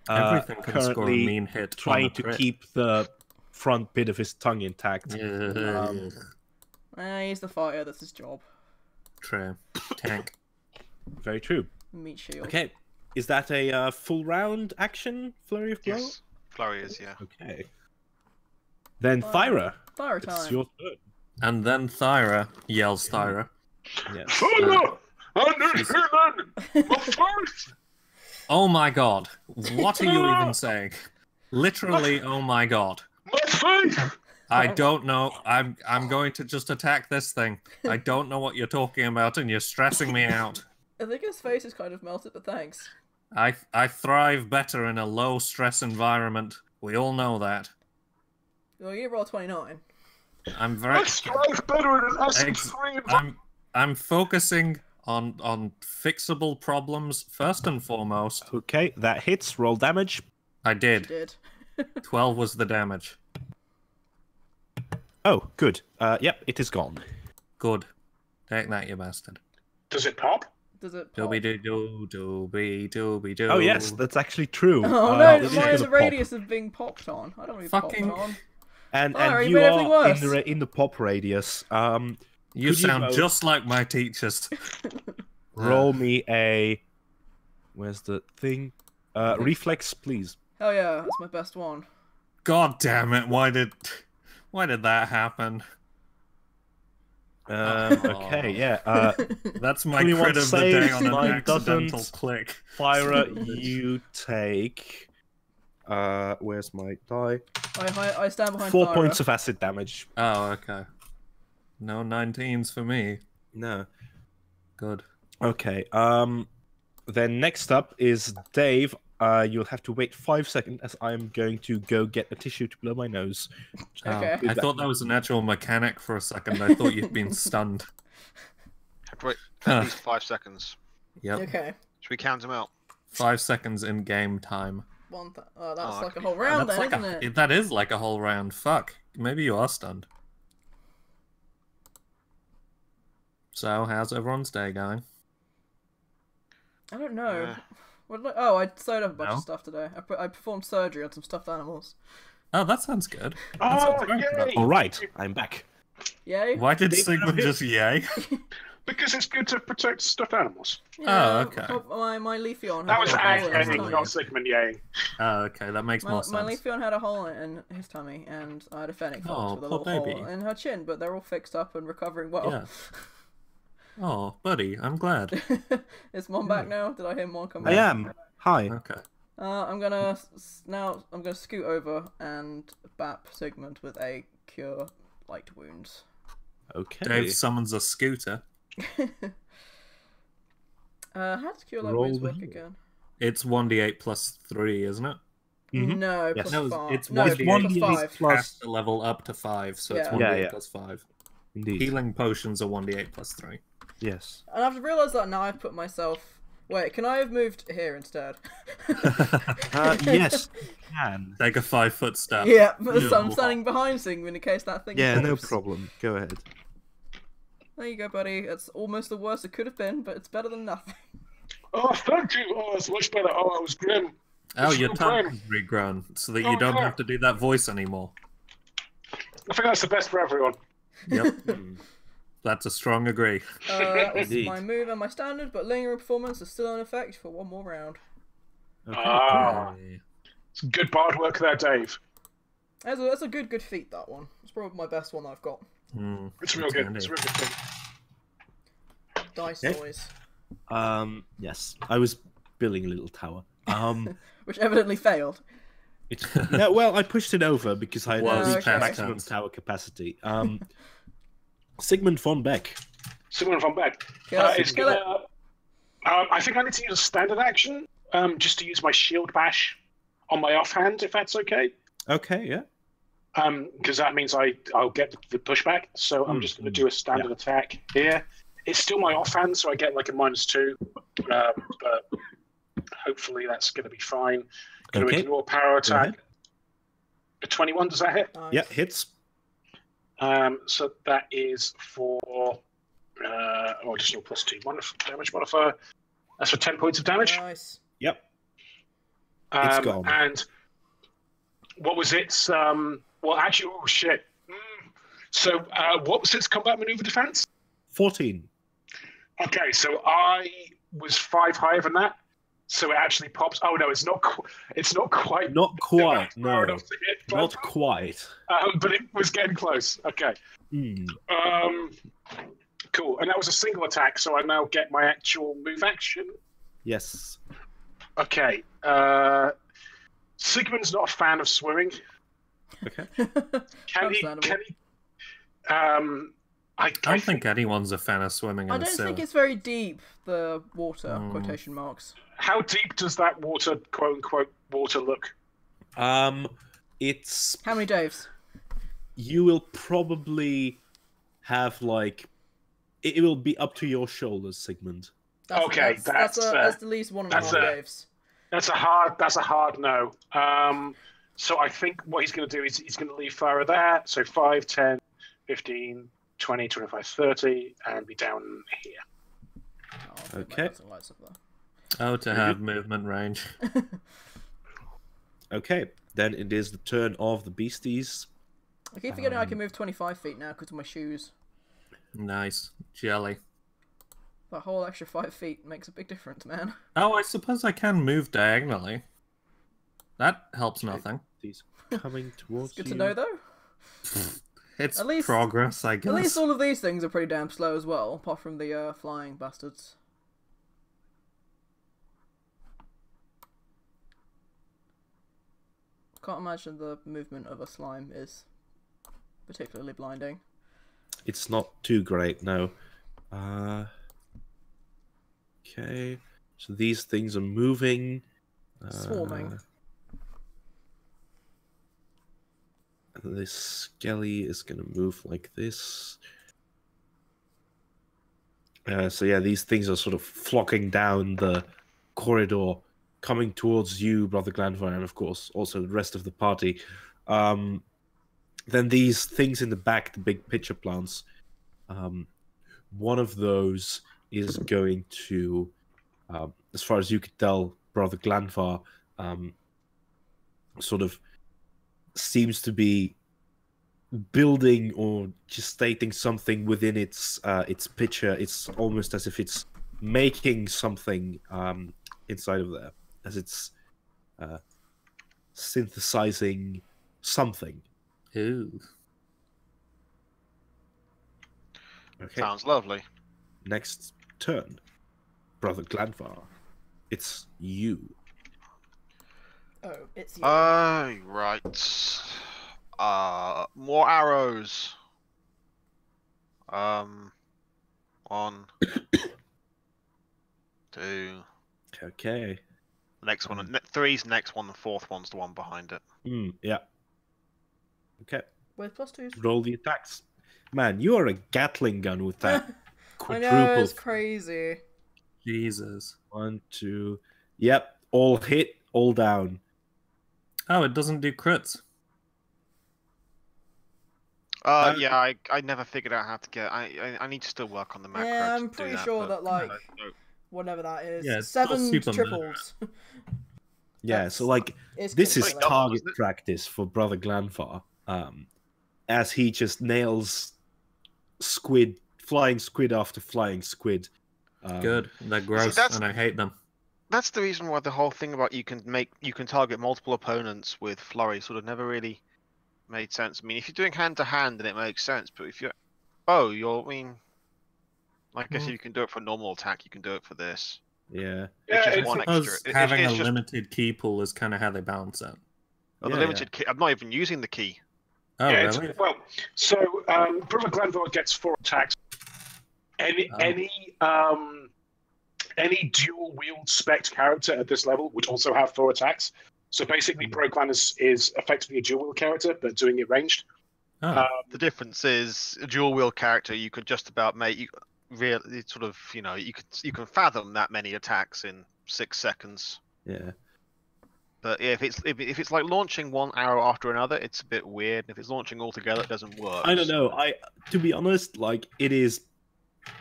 Everything can score a currently mean hit. on a trying to crit. keep the front bit of his tongue intact. He's the fighter. That's his job. True. Tank. Very true. Meat shield. Okay, is that a full round action, Flurry of Blow? Yes. Flurry is, yeah. Okay. Then Fire. Thyra, Fire it's time. your turn. And then Thyra yells Thyra. Yes. Oh no! Understand! My first! Oh my god. What are you even saying? Literally, oh my god. My faith! I don't know. I'm going to just attack this thing. I don't know what you're talking about and you're stressing me out. I think his face is kind of melted, but thanks. I thrive better in a low stress environment. We all know that. Well, you roll 29. I'm I very strive better in an SM3 I'm focusing on fixable problems first and foremost. Okay, that hits. Roll damage. I You did. did. 12 was the damage. Oh, good. Yep, it is gone. Good. Take that, you bastard. Does it pop? Does it pop? Dooby doo dooby dooby doo. Oh yes, that's actually true. Oh it no, is mine is gonna a pop. radius of being popped on. I don't want to be Fucking- popped on. And Sorry, and you you made everything are worse. in the pop radius. You Could sound roll- just like my teachers. Roll me a. Where's the thing? Reflex, please. Hell yeah, that's my best one. God damn it! Why did that happen? Okay, yeah. That's my 21 crit of the day saves, on an 9 accidental doesn't. click. Thyra, you take. Where's my die? I stand behind 4 Thyra. points of acid damage. Oh, okay. No 19s for me. No. Good. Okay. Then next up is Dave. you'll have to wait 5 seconds as I'm going to go get a tissue to blow my nose. Okay. Be I back. thought that was an actual mechanic for a second. I thought you'd been stunned. Have to wait at least 5 seconds. Yep. Okay. Should we count them out? 5 seconds in game time. Oh, that's Oh, like that a could whole be round That's then, like isn't it? that is like a whole round. Fuck. Maybe you are stunned. So, how's everyone's day going? I don't know. Uh, Oh, I sewed up a bunch No? of stuff today. I performed surgery on some stuffed animals. Oh, that sounds good. That Oh, sounds very yay! productive. All right, I'm back. Yay? Why did They Sigmund have just yay? Because it's good to protect stuffed animals. Yeah, okay. My Leafeon That had was a hole in his Annie, tummy. not Sigmund Yang. Oh, okay, that makes more My sense. Leafeon had a hole in his tummy, and I had a fennec fox Oh, with a poor little baby. hole in her chin, but they're all fixed up and recovering well. Yeah. Oh, buddy, I'm glad. Is Mom back now? Did I hear Mom come I back? am. Hi. Okay. I'm gonna scoot over and bap Sigmund with a cure light wounds. Okay. Dave summons a scooter. How does cure light Roll wounds the work heal. again? It's 1d8 plus 3, isn't it? Mhm. No, Yes. plus No, 5. it's no, 1d8 plus 5. plus- Has to level up to 5, so it's Yeah. 1d8 Yeah, yeah. plus 5. Indeed. Healing potions are 1d8 plus 3. Yes. And I've realised that now I've put myself... Wait, can I have moved here instead? Yes, you can. Take a 5-foot step. Yeah, but Yeah. I'm standing behind Sigmund in case that thing Yeah, no moves. problem. Go ahead. There you go, buddy. It's almost the worst it could have been, but it's better than nothing. Oh, thank you. Oh, it's much better. Oh, I was grim. Oh, It's your so tongue grim. is regrown, so that Oh, you don't yeah. have to do that voice anymore. I think that's the best for everyone. Yep. That's a strong agree. That was Indeed. my move and my standard, but lingering performance is still in effect for one more round. Okay. Ah, Yay. it's good bard work there, Dave. That's a good feat, that one. It's probably my best one I've got. It's real that's good. handy. It's a real good thing. Dice Okay. noise. Yes. I was building a little tower. Which evidently failed. No, well, I pushed it over because I had Was reached past maximum tense. tower capacity. Sigmund von Beck. Someone from back. Kill it, It's kill it. gonna. I think I need to use a standard action, just to use my shield bash on my offhand, if that's okay. Okay, yeah. Because that means I'll get the pushback. So I'm just going to do a standard attack here. It's still my offhand, so I get like a -2. But hopefully that's going to be fine. Going to Okay. ignore power Go ahead. attack. A 21, does that hit? Nice. Yeah, hits. So that is for additional +2 damage modifier. That's for 10 points of damage. Nice. Yep. It's gone. And what was its? Well, actually, oh shit. So what was its combat maneuver defense? 14. Okay, so I was 5 higher than that. So it actually pops. Oh no, it's not. It's not quite. Not quite, far no. enough to hit, but, Not quite. but it was getting close. Okay. Hmm. Cool. And that was a single attack, so I now get my actual move action. Yes. Okay. Sigmund's not a fan of swimming. Okay. Can he? Understandable. I I don't think anyone's a fan of swimming in I the don't sea. think it's very deep, the water, quotation marks. How deep does that water, quote unquote, water look? It's How many Daves? you will probably have like it will be up to your shoulders, Sigmund. Okay, that's that's, at least 1.5 that's, Daves. That's a hard no. So I think what he's going to do is he's going to leave Farah there. So 5, 10, 15, 20, 25, 30, and be down here. Oh, Okay. Lights up there. Oh, to have movement range. Okay, then it is the turn of the beasties. I keep forgetting I can move 25 feet now because of my shoes. Nice. Jelly. That whole extra 5 feet makes a big difference, man. Oh, I suppose I can move diagonally. That helps nothing. These coming towards Good you. to know, though. It's At least- progress, I guess. At least all of these things are pretty damn slow as well, apart from the flying bastards. Can't imagine the movement of a slime is particularly blinding. It's not too great, no. Okay, so these things are moving. Swarming. This skelly is gonna move like this. So yeah, these things are sort of flocking down the corridor, coming towards you, Brother Glanvire, and of course also the rest of the party. Then these things in the back, the big pitcher plants, one of those is going to, as far as you could tell, Brother Glanvire, sort of seems to be building or gestating something within its pitcher. It's almost as if it's making something inside of there, as it's synthesizing something. Ooh. Okay. Sounds lovely. Next turn, Brother Glanvar. It's you. Oh, it's you. Right. More arrows. 1, 2. Okay. Next one. 3's next one. The 4th one's the one behind it. Yeah. Okay. With +2s. Roll the attacks. Man, you are a Gatling gun with that I quadruple. know, it's crazy. Jesus. 1, 2. Yep. All hit, all down. Oh, it doesn't do crits. Yeah, I never figured out how to get. I need to still work on the macro. Yeah, to I'm do pretty that, sure but- that, like, No. whatever that is, Yeah, it's still 7 super triples. Yeah, so like It's this is ridiculous. target isn't it? practice for Brother Glanvar. As he just nails squid, flying squid after flying squid. Good. They're gross, that's- and I hate them. That's the reason why the whole thing about you can target multiple opponents with flurry sort of never really made sense. I mean, if you're doing hand to hand, then it makes sense. But if you're I mean, I guess you can do it for normal attack. You can do it for this. Yeah. It's just it's one Suppose extra. having It's a just limited key pool is kind of how they balance it. the Yeah, limited key. I'm not even using the key. Oh, yeah, really? well, so Brother Glanvor gets 4 attacks. Any dual wield spec character at this level would also have 4 attacks. So basically, Broglan is effectively a dual wield character, but doing it ranged. Oh, The difference is a dual wield character. You could just about make it's sort of you can fathom that many attacks in 6 seconds. Yeah. But yeah, if it's like launching one arrow after another, it's a bit weird. If it's launching all together, it doesn't work. I don't know. To be honest, like it is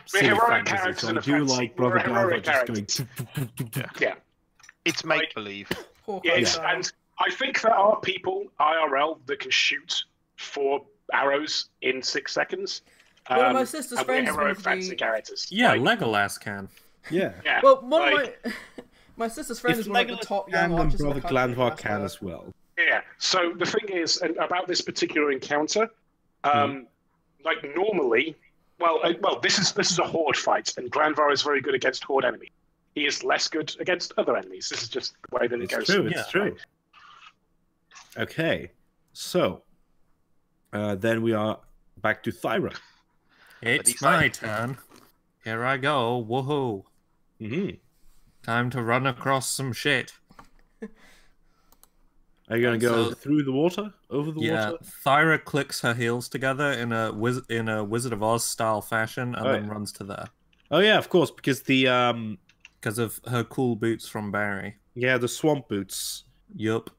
silly heroic fantasy, characters so in I a do fantasy- like Brother we're Glanvar heroic just going. characters. Yeah. It's make believe. Yes, and I think there are people IRL that can shoot 4 arrows in 6 seconds. One of my sister's and we're friends heroic was fantasy the... characters. yeah, Like, Legolas can. Yeah. yeah. Well, one like, of my sister's friend If is one of the Legolas top can, young then archers in the Brother country, Glanvar that's can her. as well. Yeah. So the thing is, and about this particular encounter, like normally, well, this is a horde fight, and Glanvar is very good against horde enemies. He is less good against other enemies. This is just the way that it It's goes. true. Yeah. It's true. Okay, so then we are back to Thyra. It's my turn. Here I go. Woohoo. Mm-hmm. Time to run across some shit. Are you gonna go So- through the water, over the Yeah, water? Thyra clicks her heels together in a Wizard of Oz style fashion, and Oh, then yeah. runs to there Oh yeah, of course, because the because of her cool boots from Barry. the swamp boots. Yup.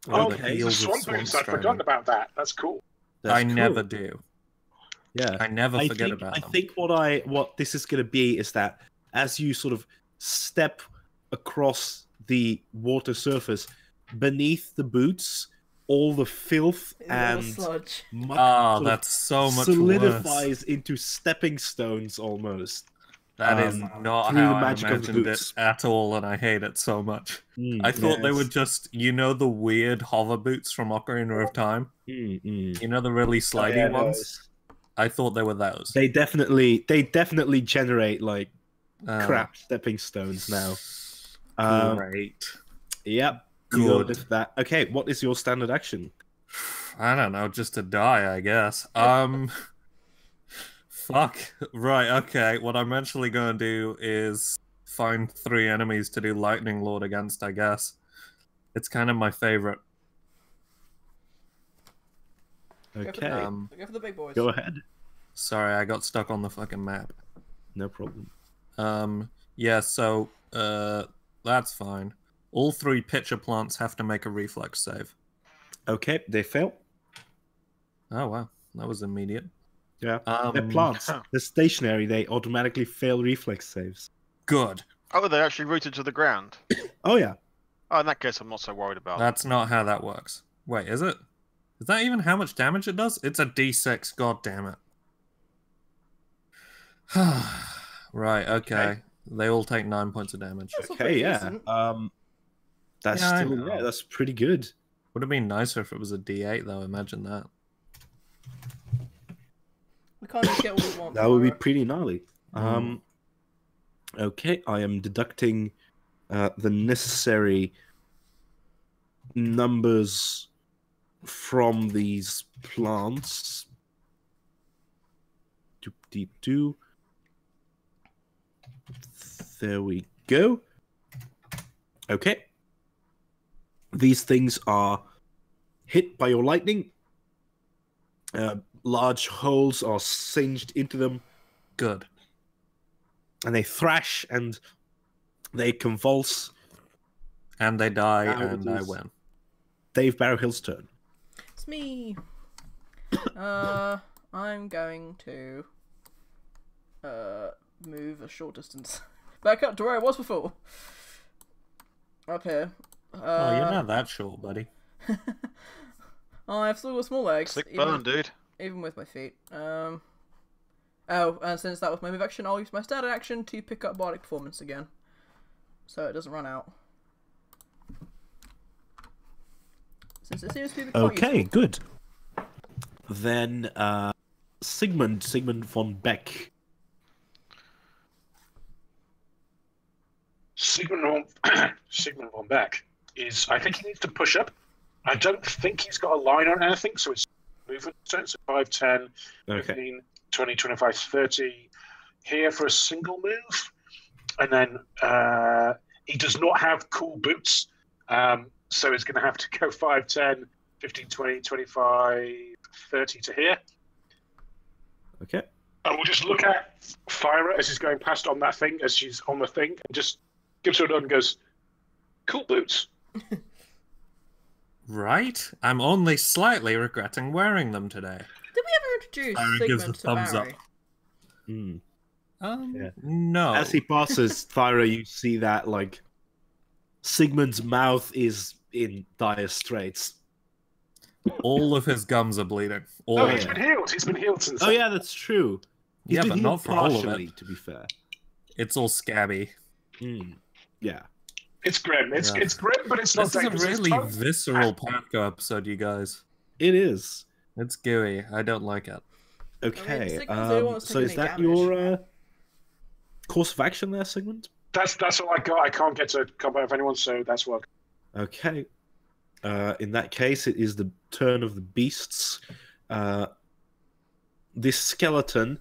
Oh, the okay. The heels of swamp swamp boots. I'd striding. forgotten about that. That's cool. That's I never cool. do. Yeah, I never I forget think, about I them. think what this is going to be is that as you sort of step across the water surface, beneath the boots, all the filth It's all and sludge. muck Oh, sort of that's so much solidifies worse. into stepping stones almost. That is not through how the I magic of the imagined it boots. at all, and I hate it so much. I thought they were just, the weird hover boots from Ocarina of Time? You know, the really slidey ones? I thought they were those. They definitely generate like Oh, crap stepping stones now. Great. Yep. You go Good. with that. Okay, what is your standard action? I don't know, just to die, I guess. Fuck. Right, okay. What I'm actually going to do is find 3 enemies to do Lightning Lord against, I guess. It's kind of my favorite. Okay. Go for the big boys. Go ahead. Sorry, I got stuck on the fucking map. No problem. Yeah, so, that's fine. All 3 pitcher plants have to make a reflex save. Okay, they fail. Oh, wow. That was immediate. Yeah. They're plants. They're stationary. They automatically fail reflex saves. Good. Oh, they're actually rooted to the ground. Oh, yeah. Oh, in that case, I'm not so worried about it. That's not how that works. Wait, is it? Is that even how much damage it does? It's a d6, god damn it. Right, okay. They all take 9 points of damage. Okay, yeah. That's that's pretty good. Would have been nicer if it was a d8 though, imagine that. We can't just get what we want. That would be pretty gnarly. Okay, I am deducting the necessary numbers from these plants. Doop-deep-doo. There we go. Okay. These things are hit by your lightning. Large holes are singed into them. Good. And they thrash and they convulse. And they die, and I win. Dave Barrowhill's turn. It's me. I'm going to move a short distance back up to where I was before. Up here. Oh, you're not that short, buddy. Oh, I've still got small legs. Sick burn, dude. Even with my feet. Oh, and since that was my move action, I'll use my standard action to pick up Bardic Performance again. So it doesn't run out. Since it seems to be quite useful. Good. Then, Sigmund von Beck. Sigmund von Beck is, I think he needs to push up. I don't think he's got a line on anything, so it's movement turn, so 5, 10, 15, 20, 25, 30. Here for a single move. And then he does not have cool boots, so it's going to have to go 5, 10, 15, 20, 25, 30 to here. Okay. And we'll just look at Fyra as he's going past on that thing, as she's on the thing, and just gives her a nod and goes, cool boots. Right? I'm only slightly regretting wearing them today. Did we ever introduce Sigmund to Barry? Yeah. No. As he passes Thyra, you see that, like, Sigmund's mouth is in dire straits. All of his gums are bleeding. Oh, he's been healed. He's been healed since. Oh, yeah, that's true. Yeah, but not for all of partially, it. to be fair. It's all scabby. Yeah. It's grim. It's grim, but it's not This is dangerous. a really visceral PATHCO episode, you guys. It is. It's gooey. I don't like it. Okay. Sigmund's the only one that's So taking is any that damage. your course of action there, Sigmund? That's all I got. I can't get to combat with anyone, so that's what. Okay. In that case, it is the turn of the beasts. This skeleton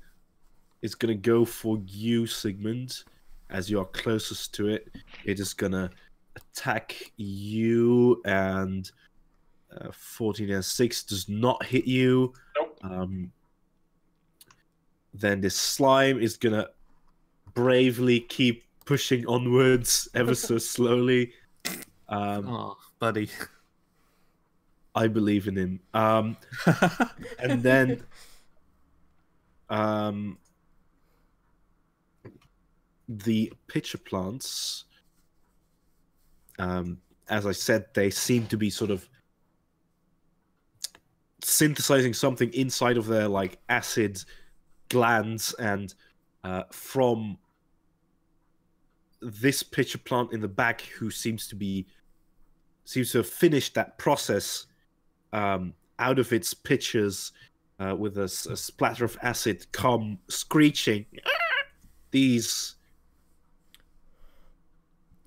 is going to go for you, Sigmund, as you are closest to it. It is going to attack you, and 14 and 6 does not hit you. Nope. Then this slime is going to bravely keep pushing onwards ever so slowly. Oh, buddy. I believe in him. And then the pitcher plants, as I said, they seem to be sort of synthesizing something inside of their like acid glands, and from this pitcher plant in the back, who seems to have finished that process, out of its pitchers with a splatter of acid come screeching these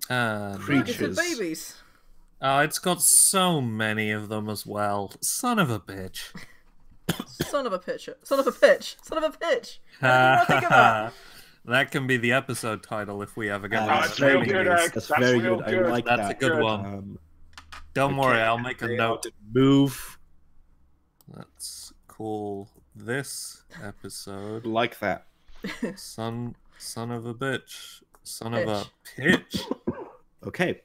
creatures. It's babies. Oh, it's got so many of them as well. Son of a bitch. Son of a pitcher. Son of a pitch. Son of a pitch. How did you not think of that? That can be the episode title if we ever get one. That's real good, Egg. That's That's very real good. I good. like That's that. a good one. Don't worry, I'll make a note. To move Let's call this episode like that. Son of a bitch. Son of a pitch. Okay.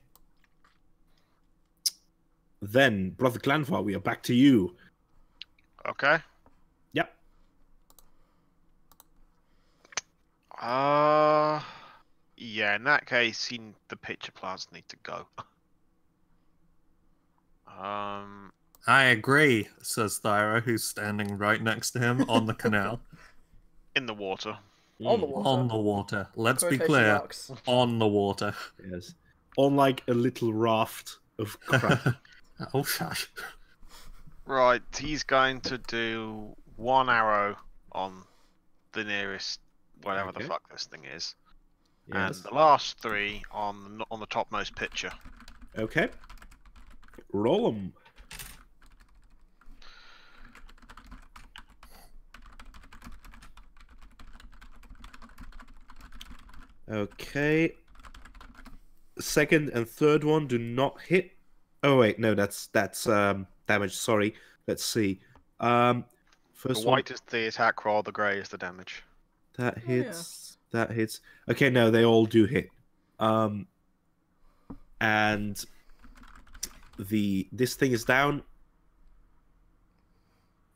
Then, Brother Glanvar, we are back to you. Okay. Yep. Yeah, in that case, the pitcher plants need to go. I agree, says Thyra, who's standing right next to him on the canal. In the water. On the water. On the water. Let's be Quotation clear. marks. On the water. Yes. On like a little raft of crap. Oh, shush. Right, he's going to do 1 arrow on the nearest, whatever the fuck this thing is, and the last 3 on the topmost pitcher. Okay. Roll 'em. Okay. Second and third one do not hit. Oh wait, no, that's damage. Sorry. Let's see. First The one white is the attack roll, the grey is the damage. that hits. That hits. Okay, no, they all do hit. And this thing is down.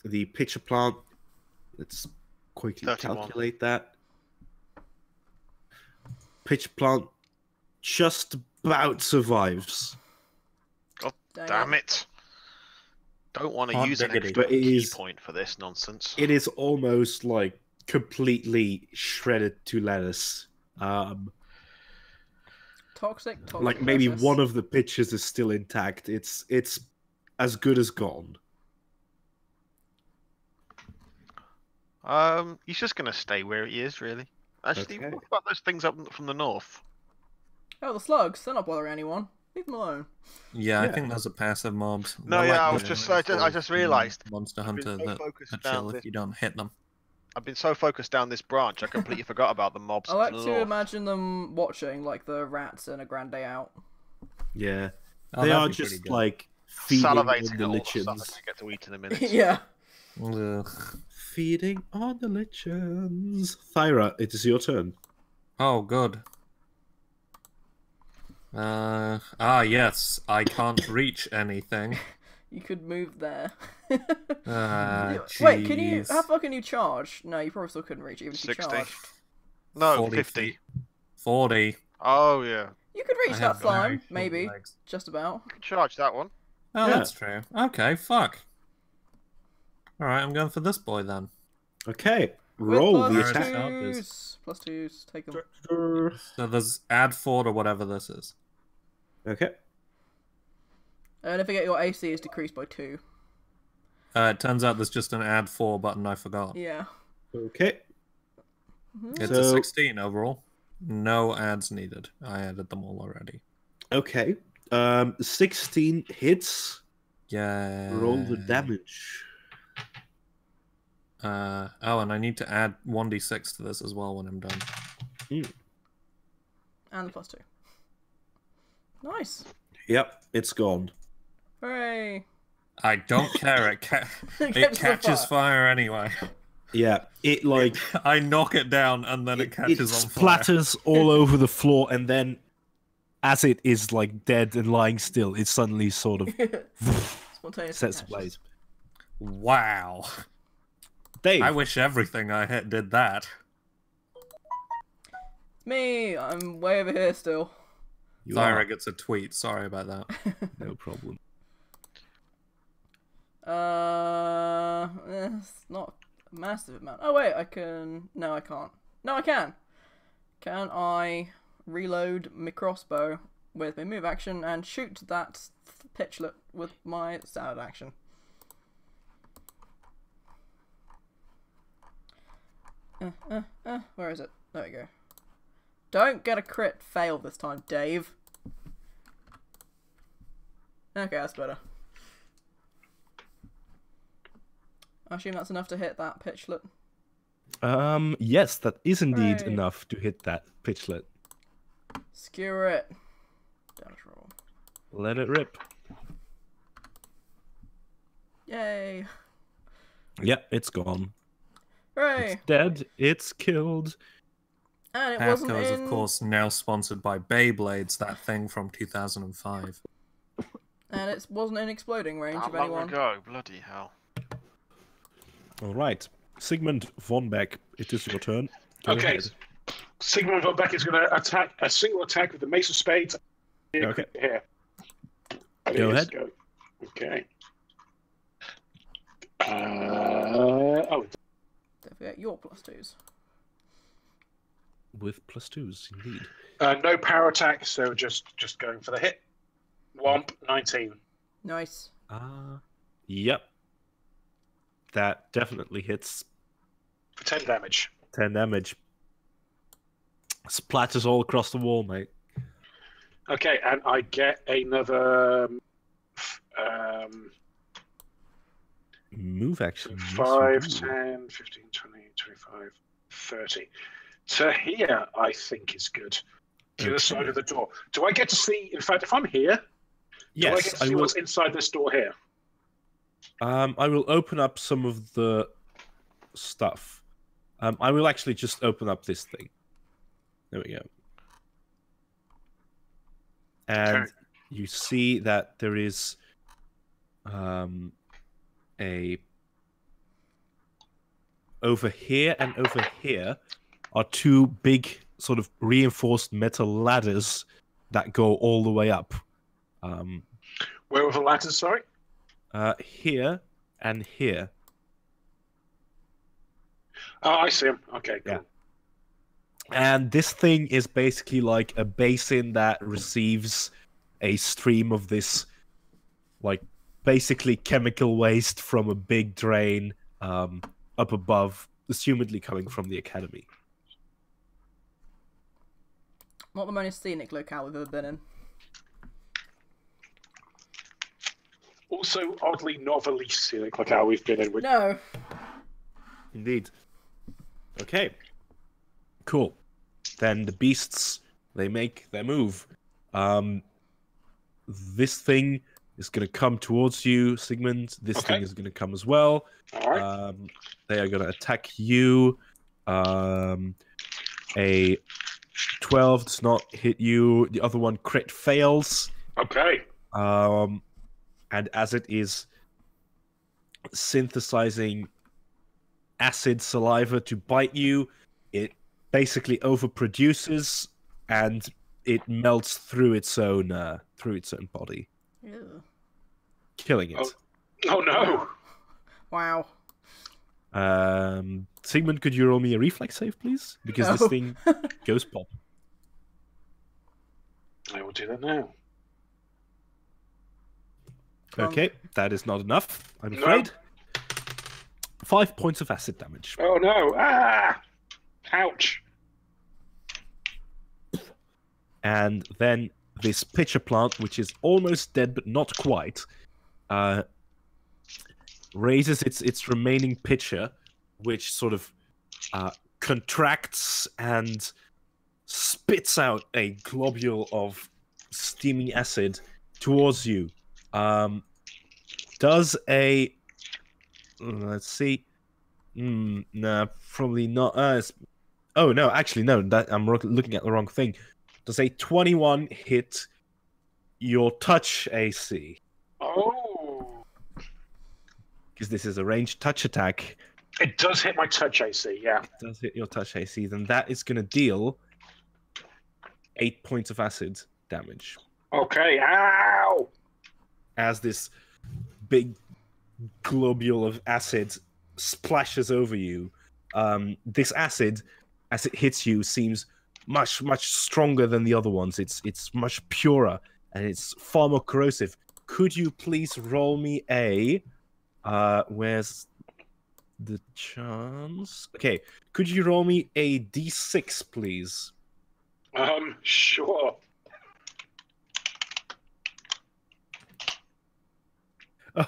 The pitcher plant. Let's quickly 31. calculate that. Pitcher plant just about survives. God Dang damn it! Don't want to Hot use an diggity. extra But it key is- point for this nonsense. It is almost like completely shredded to lettuce. Toxic. Like maybe process. one of the pitches is still intact. It's as good as gone. He's just gonna stay where he is, really. Actually, Okay. what about those things up from the north? Oh, the slugs. They're not bothering anyone. Leave them alone. Yeah, I Yeah. think those are passive mobs. No, They're yeah, I the was just- I just realised. Monster I've been Hunter so that focused are down chill this- if you don't hit them. I've been so focused down this branch, I completely forgot about the mobs. I like to the to north. imagine them watching, like the rats in A Grand Day Out. Yeah, Oh, they that'd are be pretty just good. like feeding on Salivating the at all the stuff lichens. that I get to eat in a minute. Yeah. Ugh. Feeding on the lichens. Thyra, it is your turn. Oh, good. Yes, I can't reach anything. You could move there. Wait, can you? Jeez. How far can you charge? No, you probably still couldn't reach even if you 60. charged. No, 40 50. feet. 40. Oh, yeah. You could reach I that have very slime, short maybe. legs. Just about. You can charge that one. Oh, Yeah. that's true. Okay, fuck. Alright, I'm going for this boy then. Okay, With roll the plus attack. attack. twos. Plus twos. Take them. So there's add 4 to whatever this is. Okay. Don't forget your AC is decreased by 2. It turns out there's just an add 4 button I forgot. Yeah. Okay. It's So- a 16 overall. No ads needed. I added them all already. Okay. 16 hits. Yeah. Roll the damage. Oh, and I need to add 1d6 to this as well when I'm done. And the plus 2. Nice. Yep, it's gone. Hooray. I don't care. It Catches catches the fire anyway. Yeah, it like I knock it down and then it catches on fire. splatters all over the floor, and then as it is like dead and lying still, it suddenly sort of Spontaneous. sets ablaze. Wow. Dave, I wish everything I hit did that. Me. I'm way over here still. you are. Thyra gets a tweet. Sorry about that. No problem. It's not a massive amount. Oh wait, I can. No, I can't. No, I can. Can I reload my crossbow with my move action and shoot that pitchlet with my standard action? Where is it? There we go. Don't get a crit fail this time, Dave. Okay, that's better. I assume that's enough to hit that pitchlet. Yes, that is indeed Hooray. enough to hit that pitchlet. Skewer it. Damage roll. Let it rip. Yay. Yep, it's gone. Hooray. It's dead. It's killed. And it wasn't PATHCO is, in... of course, now sponsored by Beyblades, that thing from 2005. And it wasn't in exploding range How of long anyone. ago? Bloody hell. All right. Sigmund von Beck, it is your turn. Go Okay. ahead. Sigmund von Beck is going to attack a single attack with the Mace of Spades. Okay. Here. Go ahead. Go. Okay. Oh, Don't forget your +2s. With +2s, indeed. no power attack, so just going for the hit. Womp, 19. Nice. Yep. That definitely hits. For 10 damage. 10 damage. Splatters all across the wall, mate. Okay, and I get another Move action. 5, Yes, you do. 10, 15, 20, 25, 30. To here, I think is good. To the side of the door. Do I get to see, in fact, if I'm here, do I get Yes, to see what's inside this door here? I will open up some of the stuff. I will actually just open up this thing. There we go. And Okay. you see that there is over here and over here are two big sort of reinforced metal ladders that go all the way up. Where were the ladders, sorry? Here and here. Oh, I see them. Okay, cool. Yeah. And this thing is basically like a basin that receives a stream of this, like, basically chemical waste from a big drain up above, assumedly coming from the academy. Not the most scenic locale we've ever been in. Also, oddly, not the least scenic like how we've been in. No. Indeed. Okay. Cool. Then the beasts, they make their move. This thing is going to come towards you, Sigmund. This thing is going to come as well. All right. They are going to attack you. A 12 does not hit you. The other one crit fails. Okay. And as it is synthesizing acid saliva to bite you, it basically overproduces and it melts through its own body, Ew. killing it. Oh no. Wow. Sigmund, could you roll me a reflex save, please? Because this thing goes pop. I will do that now. Okay, that is not enough, I'm afraid. 5 points of acid damage. Oh no! Ah! Ouch! And then this pitcher plant, which is almost dead but not quite, raises its remaining pitcher, which sort of contracts and spits out a globule of steaming acid towards you. Does a... Let's see. Nah, probably not. Oh, no, actually, no. I'm looking at the wrong thing. Does a 21 hit your touch AC? Oh! Because this is a ranged touch attack. It does hit my touch AC, yeah. It does hit your touch AC. Then that is going to deal 8 points of acid damage. Okay, ow! As this big globule of acid splashes over you, this acid, as it hits you, seems much, much stronger than the other ones. It's much purer, and it's far more corrosive. Could you please roll me a... where's the chance? Okay, could you roll me a d6, please? Sure.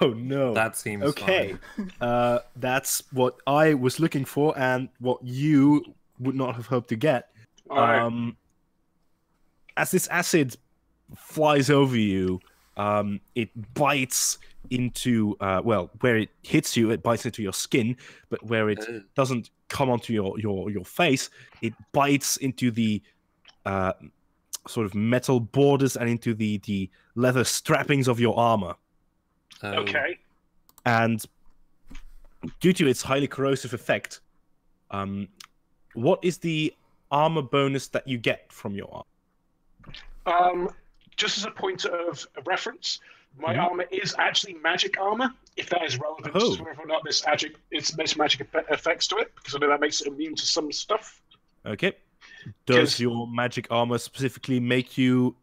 Oh no. That seems okay. fine. That's what I was looking for, and what you would not have hoped to get. All right. As this acid flies over you, it bites into where it hits you, it bites into your skin, but where it doesn't come onto your face, it bites into the sort of metal borders and into the leather strappings of your armor. Okay. And due to its highly corrosive effect, what is the armor bonus that you get from your armor? Just as a point of reference, my armor is actually magic armor, if that is relevant to whether or not this magic effects to it, because I know that makes it immune to some stuff. Okay. Does your magic armor specifically make you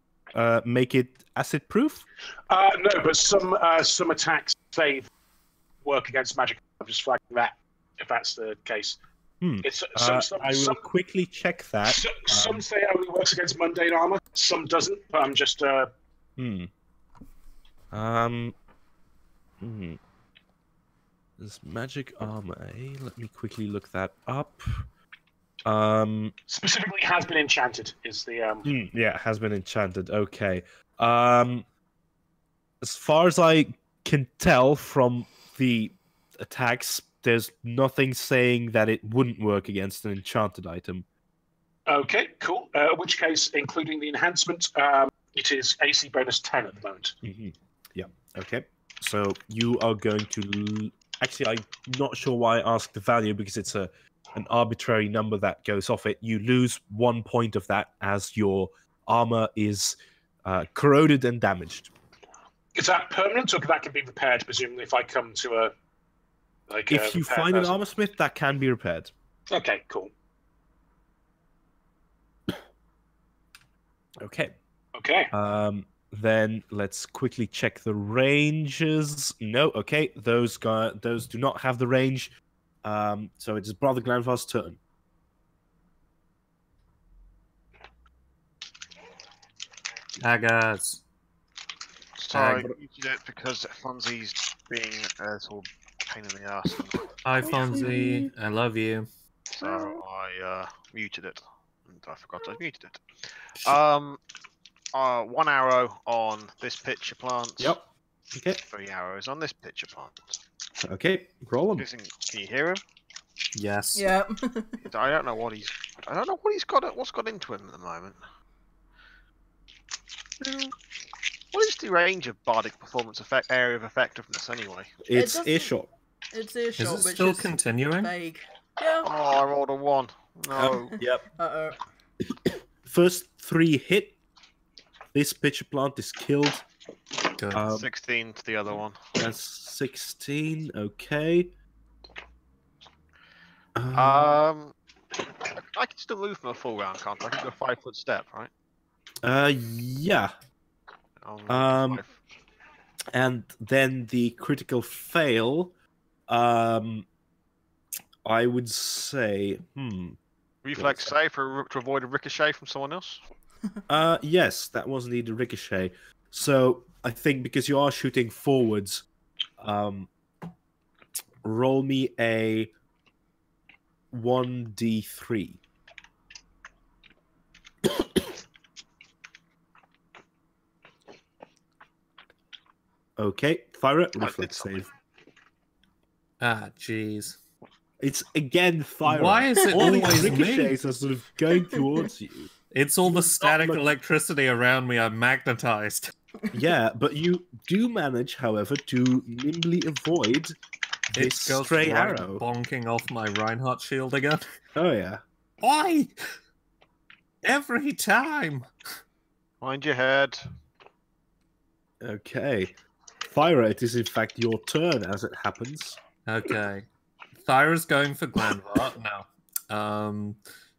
make it acid proof? No, but some attacks save work against magic. I'm just flagging that, if that's the case. It's, I will quickly check that. Some say it only works against mundane armor, some doesn't, but I'm just... This magic armor, let me quickly look that up. Specifically has been enchanted, is the... Yeah, has been enchanted, okay. As far as I can tell from the attacks, there's nothing saying that it wouldn't work against an enchanted item. Okay, cool. In which case, including the enhancement, it is AC bonus 10 at the moment. Yeah, okay. So you are going to... Actually, I'm not sure why I asked the value, because it's an arbitrary number that goes off it. You lose 1 point of that as your armor is corroded and damaged. Is that permanent, or that can be repaired, presumably, if I come to a... if you find an armor smith, that can be repaired. Okay, cool. Okay. Okay. Then let's quickly check the ranges. No, okay, those do not have the range. So it is Brother Glanvar's turn. Haggars. Sorry, you did it because Fonzie's being a little pain in the ass. Hi, Fonzie. I love you. So I muted it, and I forgot I muted it. 1 arrow on this pitcher plant. Yep. Okay. 3 arrows on this pitcher plant. Okay, roll them. Can you hear him? Yes. Yeah. I don't know what he's got. What's got into him at the moment? What is the range of bardic performance effect area of effectiveness anyway? It's earshot. It's earshot. Is it still continuing? Vague. Yeah. Oh, I rolled a 1. No. Yep. Uh-oh. First 3 hit. This pitcher plant is killed. Good. 16 to the other one. That's 16. Okay. I can still move from a full round, can't I? I can go 5-foot step, right? Yeah. And then the critical fail. I would say. Reflex save to avoid a ricochet from someone else. Yes, that was indeed a ricochet. So I think because you are shooting forwards, roll me a 1d3. Okay, Thyra, reflex save. Ah, jeez. It's again Thyra. Why is it all these always ricochets me? are sort of going towards you? It's all the static electricity around me. I'm magnetized. Yeah, but you do manage, however, to nimbly avoid this It goes stray right arrow. bonking off my Reinhardt shield again. Oh, yeah. Why? Every time. Mind your head. Okay. Thyra, it is in fact your turn as it happens. Okay. Thyra's going for Glanvart now.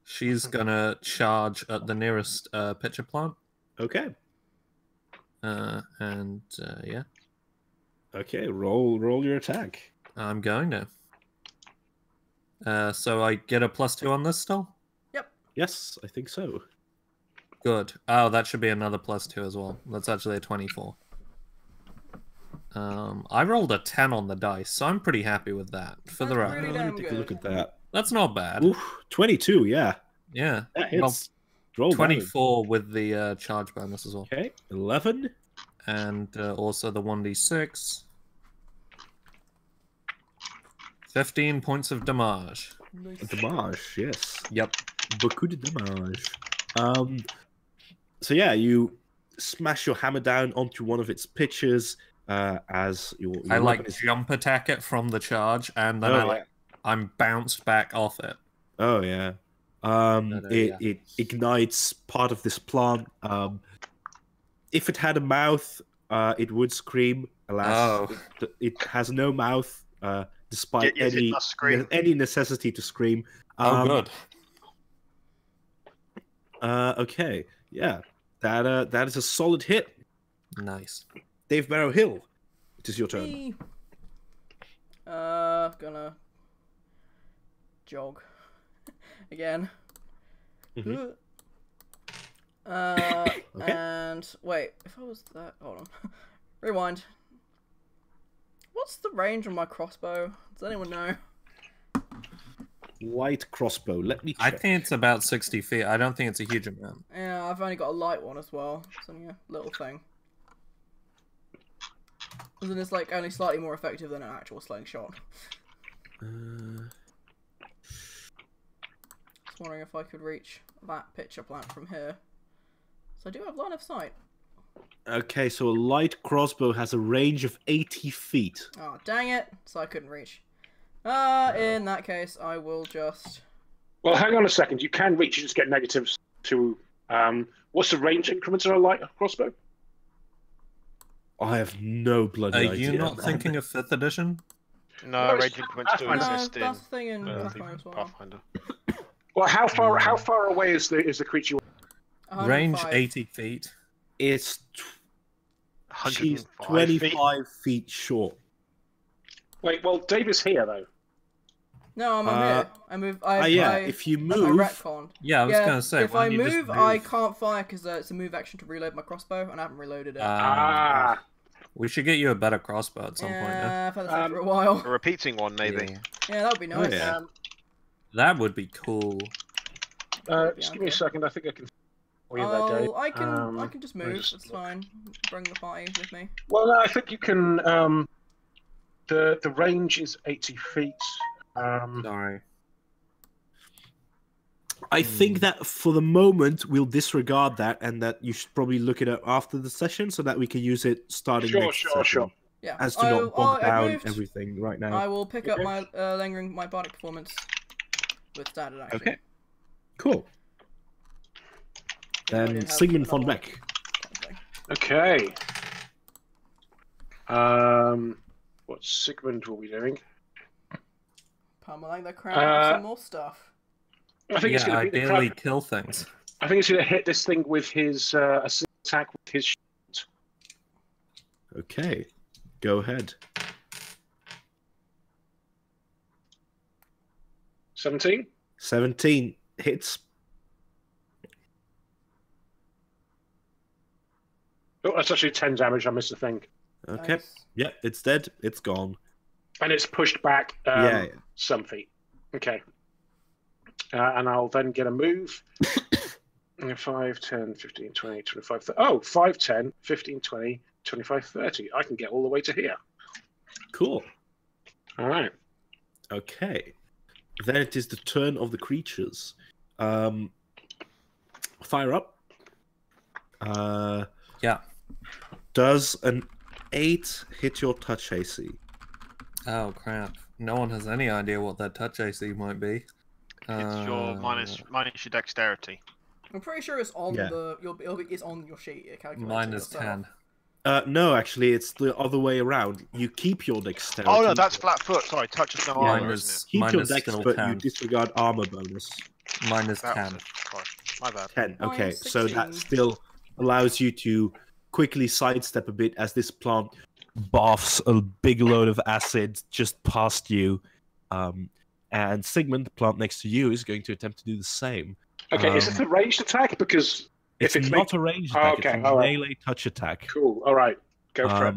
She's gonna charge at the nearest pitcher plant. Okay. Yeah. Okay, roll your attack. I'm going to. So I get a +2 on this still? Yep. Yes, I think so. Good. Oh, that should be another +2 as well. That's actually a 24. I rolled a 10 on the dice, so I'm pretty happy with that. For the That's round. really Let me damn take a good. look at that. That's not bad. Oof, 22, yeah. Yeah. That Well, hits. Roll 24 with the charge bonus as well. Okay, 11. And also the 1d6. 15 points of damage. Nice. Damage, yes. Yep. Beaucoup de damage. So yeah, you smash your hammer down onto one of its pitches as your I weapon like is... jump attack it from the charge, and then I'm bounced back off it. Oh yeah. It ignites part of this plant. If it had a mouth, it would scream. Alas, it has no mouth, despite any necessity to scream. Good. Okay, yeah, that is a solid hit. Nice. Dave Barrow Hill, it is your turn. Me. Gonna jog again. Mhm. Okay. Okay. And wait, if I was that, hold on, rewind. What's the range on my crossbow? Does anyone know? Light crossbow. Let me check. I think it's about 60 feet. I don't think it's a huge amount. Yeah, I've only got a light one as well. It's only a little thing. Isn't this like only slightly more effective than an actual slingshot? Just wondering if I could reach that pitcher plant from here. So I do have line of sight. Okay, so a light crossbow has a range of 80 feet. Oh, dang it! So I couldn't reach. In that case, I will just... Well, hang on a second. You can reach, you just get negatives to... what's the range increments on a light crossbow? I have no bloody Are idea. you not thinking of 5th edition? No, range increments do No, exist in that's the thing in Pathfinder as well. Pathfinder. Well, how far away is the creature? Range 105. 80 feet. It's 105 25 feet short. Wait, well, Dave is here though. No, I'm here. I move. If you that's my move... retcon. Yeah, I was going to say, if why I don't you just move, I can't fire because it's a move action to reload my crossbow, and I haven't reloaded it. We should get you a better crossbow at some point. Yeah, I've had that for a while. A repeating one, maybe. Yeah, that would be nice. yeah. That would be cool. Just give me a second. I think I can. I can just move. That's fine. Bring the party with me. Well, no, I think you can. The range is 80 feet. Sorry. I think that for the moment we'll disregard that, and that you should probably look it up after the session so that we can use it starting next session. Sure. Yeah. As to not bog down moved. everything right now. I will pick up my lingering my bardic performance with standard action. Okay. Cool. Then Sigmund von Beck. Okay. What Sigmund will be doing? Pummeling the crowd with some more stuff. I think it's going to be ideally kill things. I think it's going to hit this thing with his attack with his shield. Okay. Go ahead. 17? 17 hits. Oh, that's actually 10 damage. I missed a thing. Okay. Nice. Yeah, it's dead. It's gone. And it's pushed back some feet. Okay. And I'll then get a move. 5, 10, 15, 20, 25, 30. Oh, 5, 10, 15, 20, 25, 30. I can get all the way to here. Cool. All right. Okay. Then it is the turn of the creatures. Fire up. Yeah. Does an 8 hit your touch AC? Oh, crap. No one has any idea what that touch AC might be. It's your minus your dexterity. I'm pretty sure it's on it's on your sheet. It calculates Minus it yourself. 10. No, actually, it's the other way around. You keep your dexterity. Oh no, that's flat foot. Sorry, touch is no armor, isn't Keep your Minus dex, still but 10. you disregard armor bonus. Minus it? 10. Sorry, my bad. 10. Okay, Minus so that 16. still allows you to quickly sidestep a bit as this plant baths a big load of acid just past you. And Sigmund, the plant next to you, is going to attempt to do the same. Okay, is it a ranged attack? Because it's not a ranged attack, it's a melee touch attack. Cool, all right. Go for it.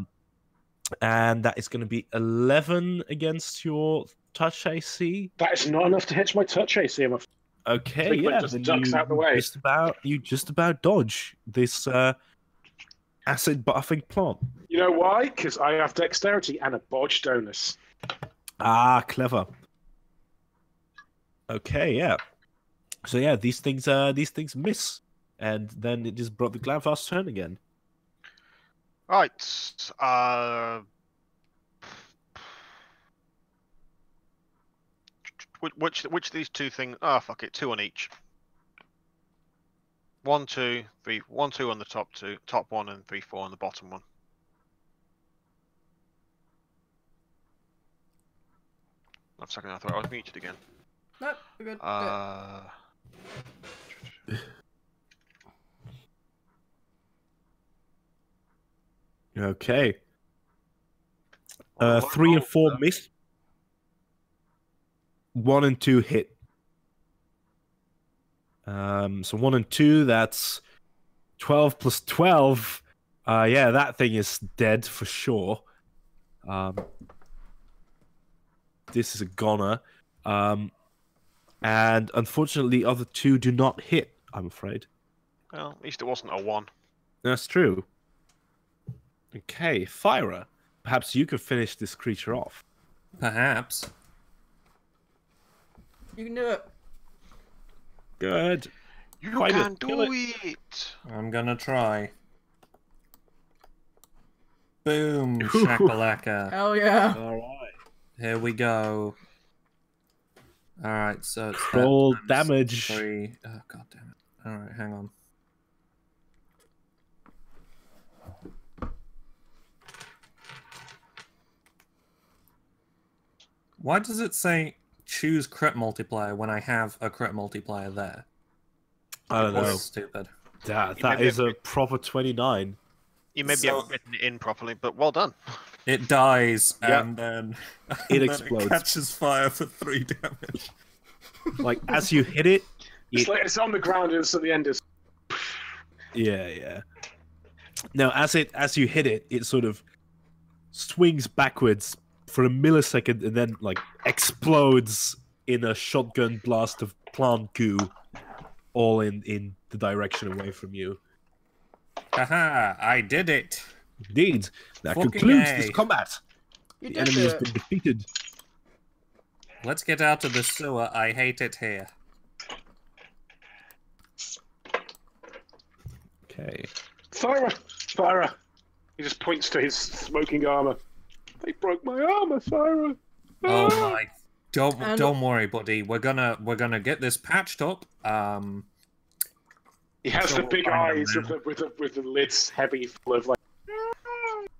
And that is going to be 11 against your touch AC. That is not enough to hit my touch AC. Okay, Figment yeah. just Then ducks out the way. You just about dodge this acid buffing plant. You know why? Because I have dexterity and a bodge bonus. Ah, clever. Okay, yeah. So yeah, these things miss, and then it just brought the Glamfast's turn again. Right. Which of these two things? Oh, fuck it. 2 on each. 1, 2, 3. 1, 2 on the top one, and 3, 4 on the bottom one. I'm second. I thought I was muted again. Nope, we're good. Okay. 3 and 4 miss. 1 and 2 hit. So 1 and 2, that's 12 plus 12. Yeah, that thing is dead for sure. This is a goner. And unfortunately, the other 2 do not hit, I'm afraid. Well, at least it wasn't a 1. That's true. Okay, Fyra. Perhaps you could finish this creature off. Perhaps. You can do it. Good. You Fight can it. do Kill it. I'm gonna try. Boom, shakalaka. Hell yeah. All right. Here we go. Alright, so it's Roll that times damage. 3. Oh, god damn it. Alright, hang on. Why does it say choose crit multiplier when I have a crit multiplier there? I don't know. That's stupid. That is a proper 29. You maybe haven't written it in properly, but well done. It dies, Yep. and then It then explodes. It catches fire for 3 damage. Like, as you hit it, It's on the ground and so the end is. yeah. Now, as you hit it, it sort of swings backwards for a millisecond and then, like, explodes in a shotgun blast of plant goo, all in the direction away from you. Haha, I did it! Indeed, that Fucking concludes A. this combat. You The did enemy has it. been defeated. Let's get out of the sewer, I hate it here. Okay. Fyra! He just points to his smoking armor. They broke my armor, Fyra! Oh Ah! my... Don't worry, buddy. We're gonna get this patched up. He has So the we'll big find eyes them with the lids heavy full of like.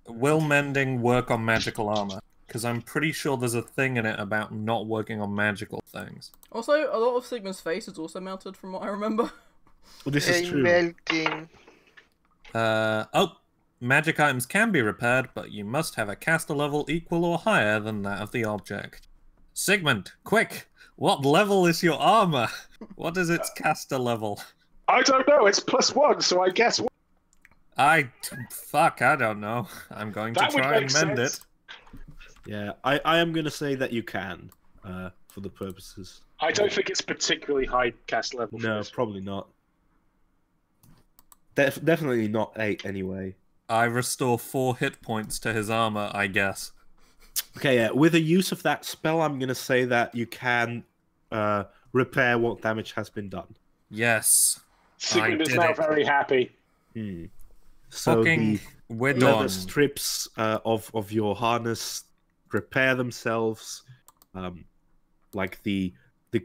Will mending work on magical armor? Because I'm pretty sure there's a thing in it about not working on magical things. Also, a lot of Sigma's face is also melted from what I remember. Well, this is true. Melting. Oh, magic items can be repaired, but you must have a caster level equal or higher than that of the object. Sigmund, quick! What level is your armor? What is its caster level? I don't know. It's +1, so I guess. I don't know. I'm going to That would try and make mend sense. it. Yeah, I am going to say that you can, for the purposes. I don't think it's particularly high cast level. for No, this. probably not. Definitely not 8 anyway. I restore 4 hit points to his armor, I guess. Okay, yeah. With the use of that spell, I'm gonna say that you can repair what damage has been done. Yes. Sigmund I is did now it. very happy. So Fucking, we're the leather done. strips of your harness repair themselves. Like the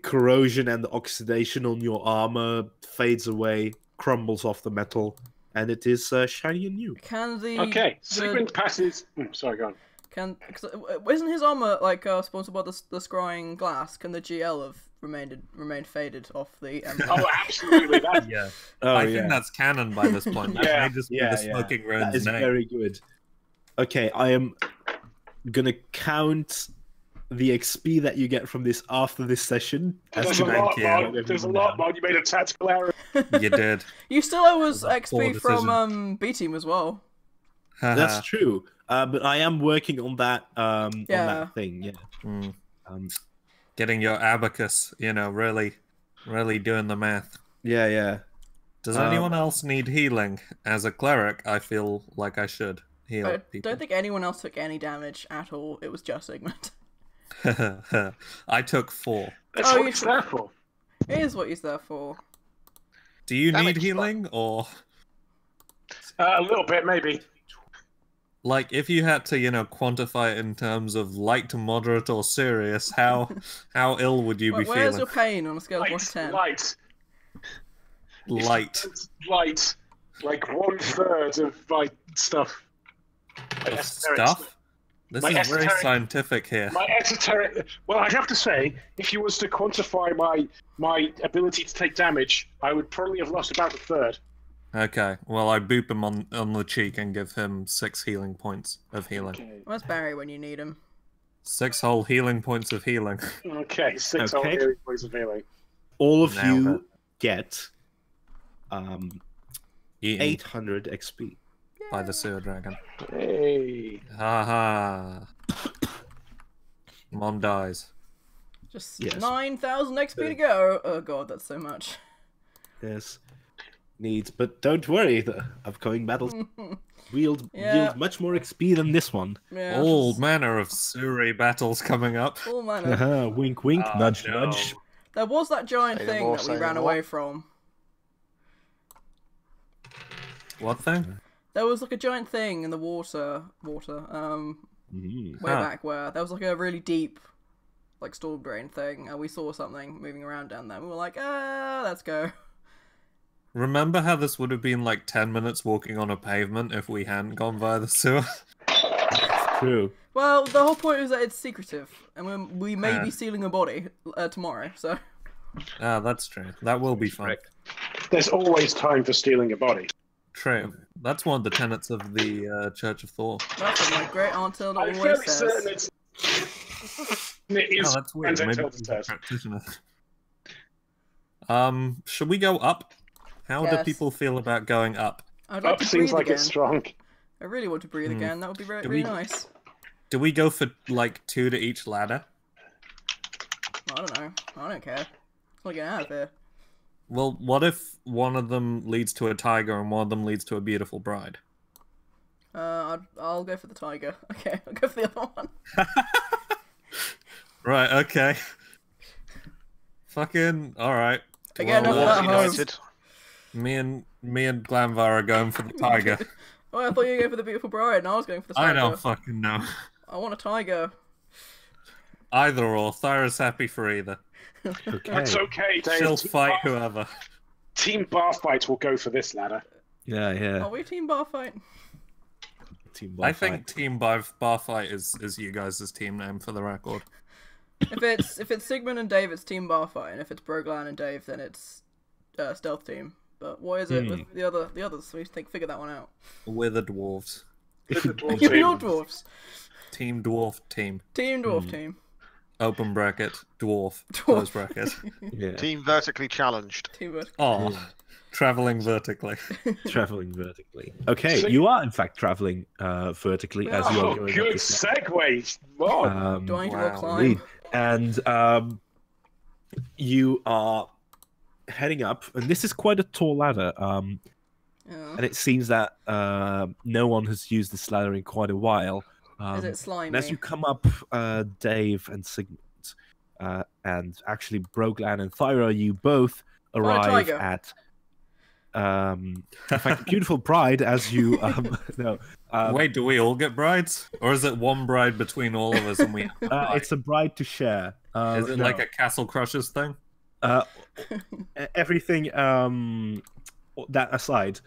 corrosion and the oxidation on your armor fades away, crumbles off the metal, and it is shiny and new. Can the Okay, the- Sigmund passes. Sorry, go on. Cause, isn't his armor like sponsored by the scrying glass? Can the GL have remained faded off the emblem? Oh, absolutely. That, Yeah. Oh, I think that's canon by this point. That Yeah, may just be the Smoking That Rune's is name. very good. Okay, I am gonna count the XP that you get from this after this session. there's a Thank lot, you. Mod. There's a lot, Mod. You made a tactical error. You did. You still owe us That was a poor XP from decision. B Team as well. That's true. But I am working on that on Yeah. that thing. Yeah. Mm. Um, Getting your abacus, really doing the math. yeah. Does anyone else need healing? As a cleric, I feel like I should heal I people. don't think anyone else took any damage at all. It was just Sigmund. I took 4. That's Oh, what you it's should- there for. It is what he's there for. Do you Damage need healing, or A little bit, maybe. like if you had to, quantify it in terms of light to moderate or serious, how ill would you be Where's feeling? your pain on a scale of 1 to 10? Light. Light. Light. Like 1/3 of my stuff. My Of esoteric stuff? This My is very esoteric- scientific here. My esoteric. Well, I'd have to say, if you was to quantify my ability to take damage, I would probably have lost about 1/3. Okay, well I boop him on the cheek and give him 6 healing points of healing. Okay. Where's Barry when you need him? 6 whole healing points of healing. Okay, 6 Okay. healing points of healing. all of Nailed you it. get Eaten 800 XP. by the sewer dragon. Hey. Haha. Mon dies. Just Yes. 9,000 XP to go. Oh god, that's so much. Yes. Needs, but don't worry, the upcoming battles yield much more XP than this one. Yeah, All just- manner of Suri battles coming up. all manner. Haha, wink, wink, Oh, nudge, no. nudge. There was that giant Say no thing more, that we say no ran more. away from. What thing? There was like a giant thing in the water, Mhm. way Huh. back where there was like a really deep, like storm drain thing, and we saw something moving around down there. We were like, let's go. Remember how this would have been like 10 minutes walking on a pavement if we hadn't gone via the sewer? True. Well, the whole point is that it's secretive, and we may Yeah. be stealing a body tomorrow, so... Ah, that's true. That will be fun. Correct. There's always time for stealing a body. True. That's one of the tenets of the Church of Thor. That's what my great aunt Tilda I'm always fairly says. certain it is. Oh, that's weird. Forensic Maybe Tilda he's a says. practitioner. Should we go up? How do Yes. people feel about going up? I'd like Up to seems breathe like again. it's strong. I really want to breathe again. That would be Do really we- nice. Do we go for like 2 to each ladder? I don't know. I don't care. I want to get out of here. Well, what if one of them leads to a tiger and one of them leads to a beautiful bride? I'll go for the tiger. Okay, I'll go for the other one. Right, okay. Fucking alright. Again, Well, enough of that Wolves hose. United. me and Glanvar are going for the tiger. Oh, I thought you were going for the beautiful bride, and I was going for the I tiger. don't fucking know. I want a tiger. Either or. Thyra's happy for either. Okay. That's okay, Dave. She'll Team fight bar, whoever. Team bar fight will go for this ladder. Yeah. Are we team bar fight? Team I bar think fight. Team Bar Fight is you guys' team name for the record. If it's Sigmund and Dave, it's team bar fight, and if it's Broglan and Dave, then it's stealth team. But what is it with the others? We figure that one out. We're the dwarves. With the dwarf You're team. your dwarves. Team Dwarf Team. Team dwarf team. Open bracket, dwarf, Dwarf. close bracket. Yeah. Team vertically challenged. Teamwork. Oh, traveling vertically. Traveling vertically. Okay, So- you are in fact traveling vertically as you are Oh, going up good this segue. Lord. Do I need to Wow. roll climb? Indeed. And you are heading up, and this is quite a tall ladder. Yeah. And it seems that no one has used this ladder in quite a while. Is it slimy? And as you come up, Dave and Sigmund, and actually Broglan and Thyra, you both arrive tiger. at, in fact, beautiful bride as you no. Wait, do we all get brides? Or is it one bride between all of us and we It's a bride to share. Is it no. like a Castle Crushers thing? Everything that aside,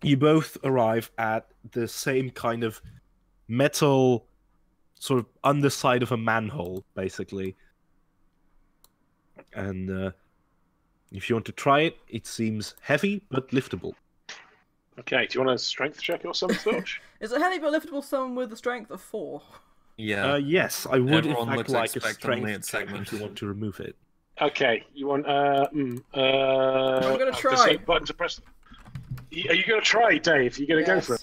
you both arrive at the same kind of metal sort of underside of a manhole, basically. And if you want to try it, it seems heavy but liftable. Okay, do you want a strength check or some such? Is it heavy but liftable someone with a strength of 4? Yeah. Yes, I would in Everyone fact looks like a expectantly at strength check Sigmund. if you want to remove it. Okay, you want gonna there's try. a button to press. Are you gonna try, Dave? Are you gonna go for it?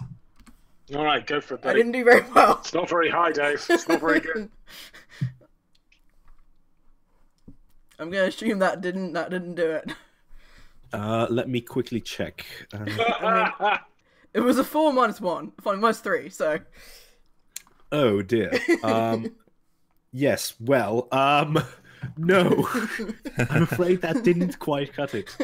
All right, go for it, I buddy. didn't do very well. It's not very high, Dave. It's not very good. I'm gonna assume that didn't do it. Let me quickly check. It was a 4 minus 1, fine, minus 3. So Oh dear. Yes. Well. No. I'm afraid that didn't quite cut it.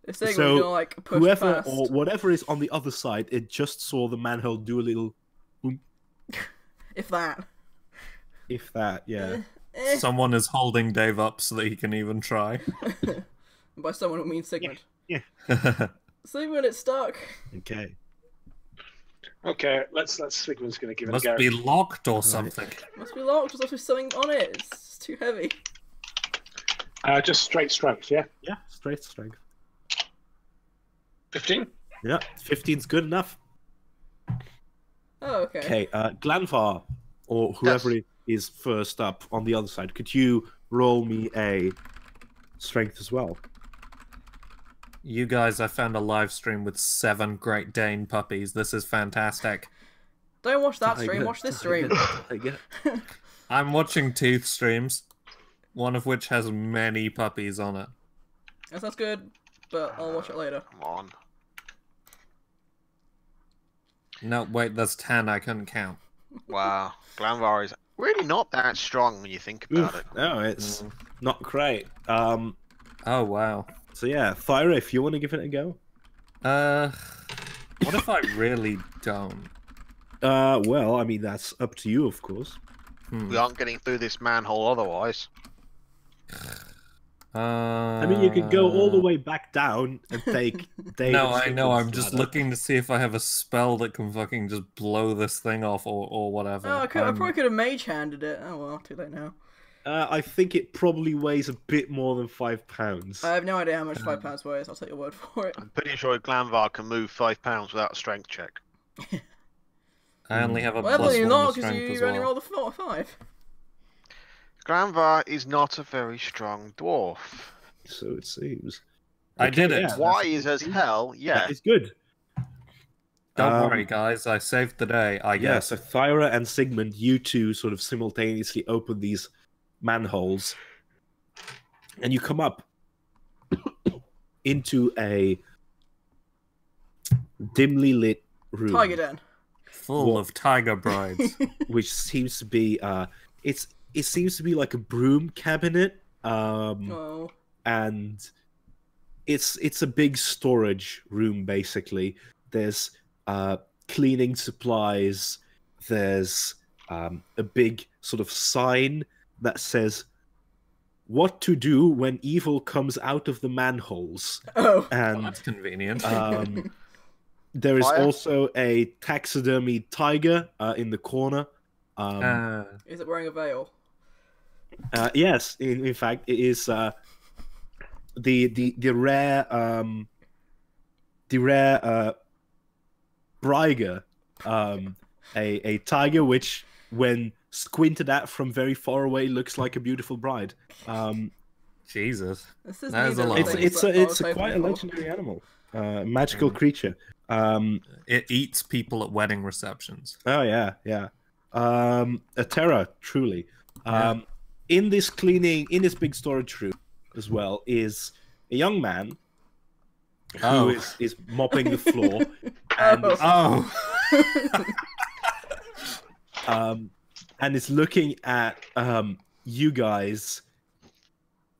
if Sigmund's So, gonna like push Whoever past, or whatever is on the other side, it just saw the manhole do a little, boom, if that. if that. Yeah. Someone is holding Dave up so that he can even try. By someone who means Sigmund. Yeah. Sigmund, it's stuck. Okay. Okay, let's. Sigmund's going to give it Must a go. be locked or something. Must be locked. There's also something on it. It's too heavy. Just straight strength, yeah. Yeah. Straight strength. 15. Yeah. 15's good enough. Oh, okay. Okay. Glanvar, or whoever Yes. is first up on the other side, could you roll me a strength as well? You guys, I found a live stream with 7 Great Dane puppies. This is fantastic. Don't watch that stream. Tiger, Watch this tiger, stream. tiger. I'm watching Tooth streams, one of which has many puppies on it. That sounds good, but I'll watch it later. Come on. No, wait, there's 10. I couldn't count. Wow. Glanvar is really not that strong when you think about it. No, it's not great. Oh, wow. So yeah, Thyra, if you want to give it a go. What if I really don't? Well, I mean that's up to you, of course. We aren't getting through this manhole otherwise. I mean, you could go all the way back down and take. No, I know. I'm just looking to see if I have a spell that can fucking just blow this thing off or whatever. Oh, I probably could have mage handed it. Oh well, too late now. I think it probably weighs a bit more than 5 pounds. I have no idea how much £5 weighs. I'll take your word for it. I'm pretty sure Glanvar can move 5 pounds without a strength check. I only have a Well, plus definitely 1 not, strength because as you only well. rolled a 5. Glanvar is not a very strong dwarf. So it seems. I did it. yeah. Wise as hell, yeah. That is good. Don't worry, guys. I saved the day. I Yeah, guess. so Thyra and Sigmund, you two sort of simultaneously open these manholes, and you come up into a dimly lit room, Tiger Den. Full What? of tiger brides. which seems to be it seems to be like a broom cabinet, Oh. and it's a big storage room basically. There's cleaning supplies. There's a big sort of sign that says what to do when evil comes out of the manholes. Oh. Well, And that's convenient. there is Fire? also a taxidermy tiger in the corner. Is it wearing a veil? Yes, in fact, it is the rare Briger, a tiger which, when squinted at from very far away, looks like a beautiful bride. Jesus. This is That is neither a of lot. the It's things that I was quite a hoping for. legendary animal, magical creature. It eats people at wedding receptions. Oh yeah, yeah. A terror, truly. Yeah. In this big storage room as well is a young man who Oh. is mopping the floor and Oh. Oh. And is looking at you guys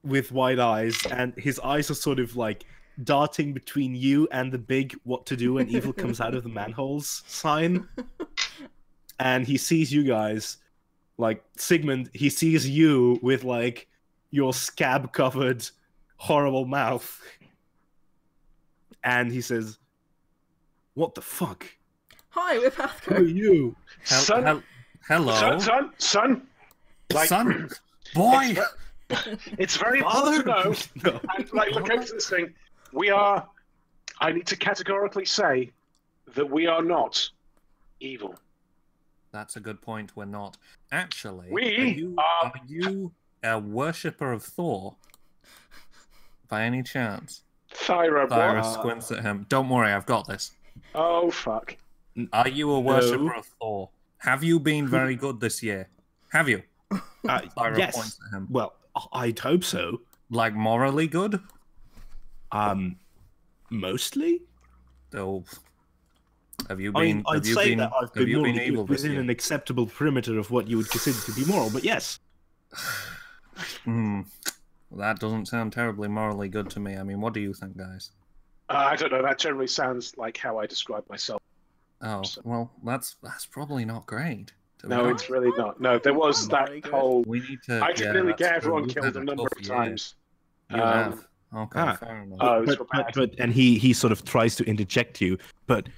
with wide eyes, and his eyes are sort of like darting between you and the big "what to do when evil comes out of the manholes" sign. And he sees you guys, like Sigmund. He sees you with like your scab-covered, horrible mouth, and he says, "What the fuck? Hi, we're Who are PATHCO. you?" Son, Hello. son. Like, Son. Boy. it's very important to know. No. And like, look over this thing. I need to categorically say that we are not evil. That's a good point. We're not. Actually, We are you a worshipper of Thor? By any chance? Thyra, Thyra what? squints at him. Don't worry, I've got this. Oh, fuck. Are you a worshipper of Thor? Have you been very good this year? Have you? Thyra Yes. points at him. Well, I'd hope so. Like morally good? Mostly. Oh, have you I been? mean, I'd have you say been? that I've have been you been morally evil good this within year? an acceptable perimeter of what you would consider to be moral. But yes, Well, that doesn't sound terribly morally good to me. I mean, what do you think, guys? I don't know. That generally sounds like how I describe myself. Oh, well, that's probably not great. To be No, honest. it's really not. No, there was I'm that really good. whole. We need to. I did yeah, nearly that's get true. everyone You've killed had a number tough of year. times. You have. Okay, Ah. fair enough. Oh, it's bad. and he sort of tries to interject you. But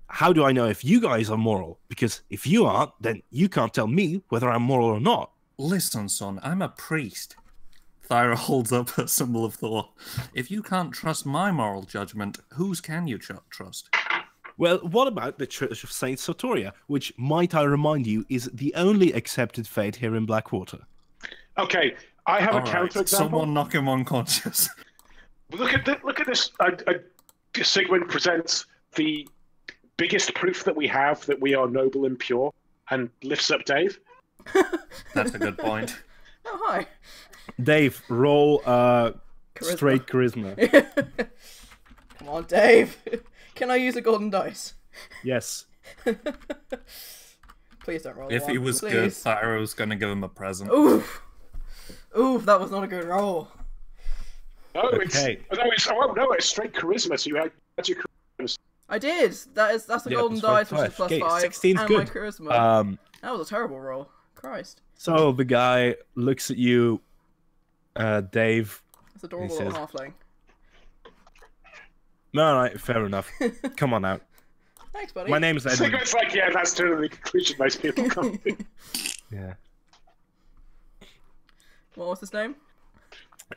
how do I know if you guys are moral? Because if you aren't, then you can't tell me whether I'm moral or not. Listen, son, I'm a priest. Thyra holds up a symbol of Thor. If you can't trust my moral judgment, whose can you trust? Well, what about the Church of Saint Sotoria, which, might I remind you, is the only accepted fate here in Blackwater? Okay, I have All a right, counterexample. someone knock him unconscious. Look at this. Sigmund presents the biggest proof that we have that we are noble and pure, and lifts up Dave. That's a good point. Oh, hi. Dave, roll Charisma. straight charisma. Come on, Dave. Can I use a golden dice? Yes. Please don't roll If one, he was please. good, Thyra was going to give him a present. Oof. Oof, that was not a good roll. No, Okay. it's straight charisma. So you had your charisma. I did. That's a Yeah, golden plus dice, which is five. plus Okay, 5. 16's and good. my charisma. That was a terrible roll. Christ. So the guy looks at you, Dave. It's adorable He little says- halfling. No, right, fair enough. Come on out. Thanks, buddy. My name's Edwin. Sigmund's like, yeah, that's totally the conclusion most people come to. Yeah. What was his name?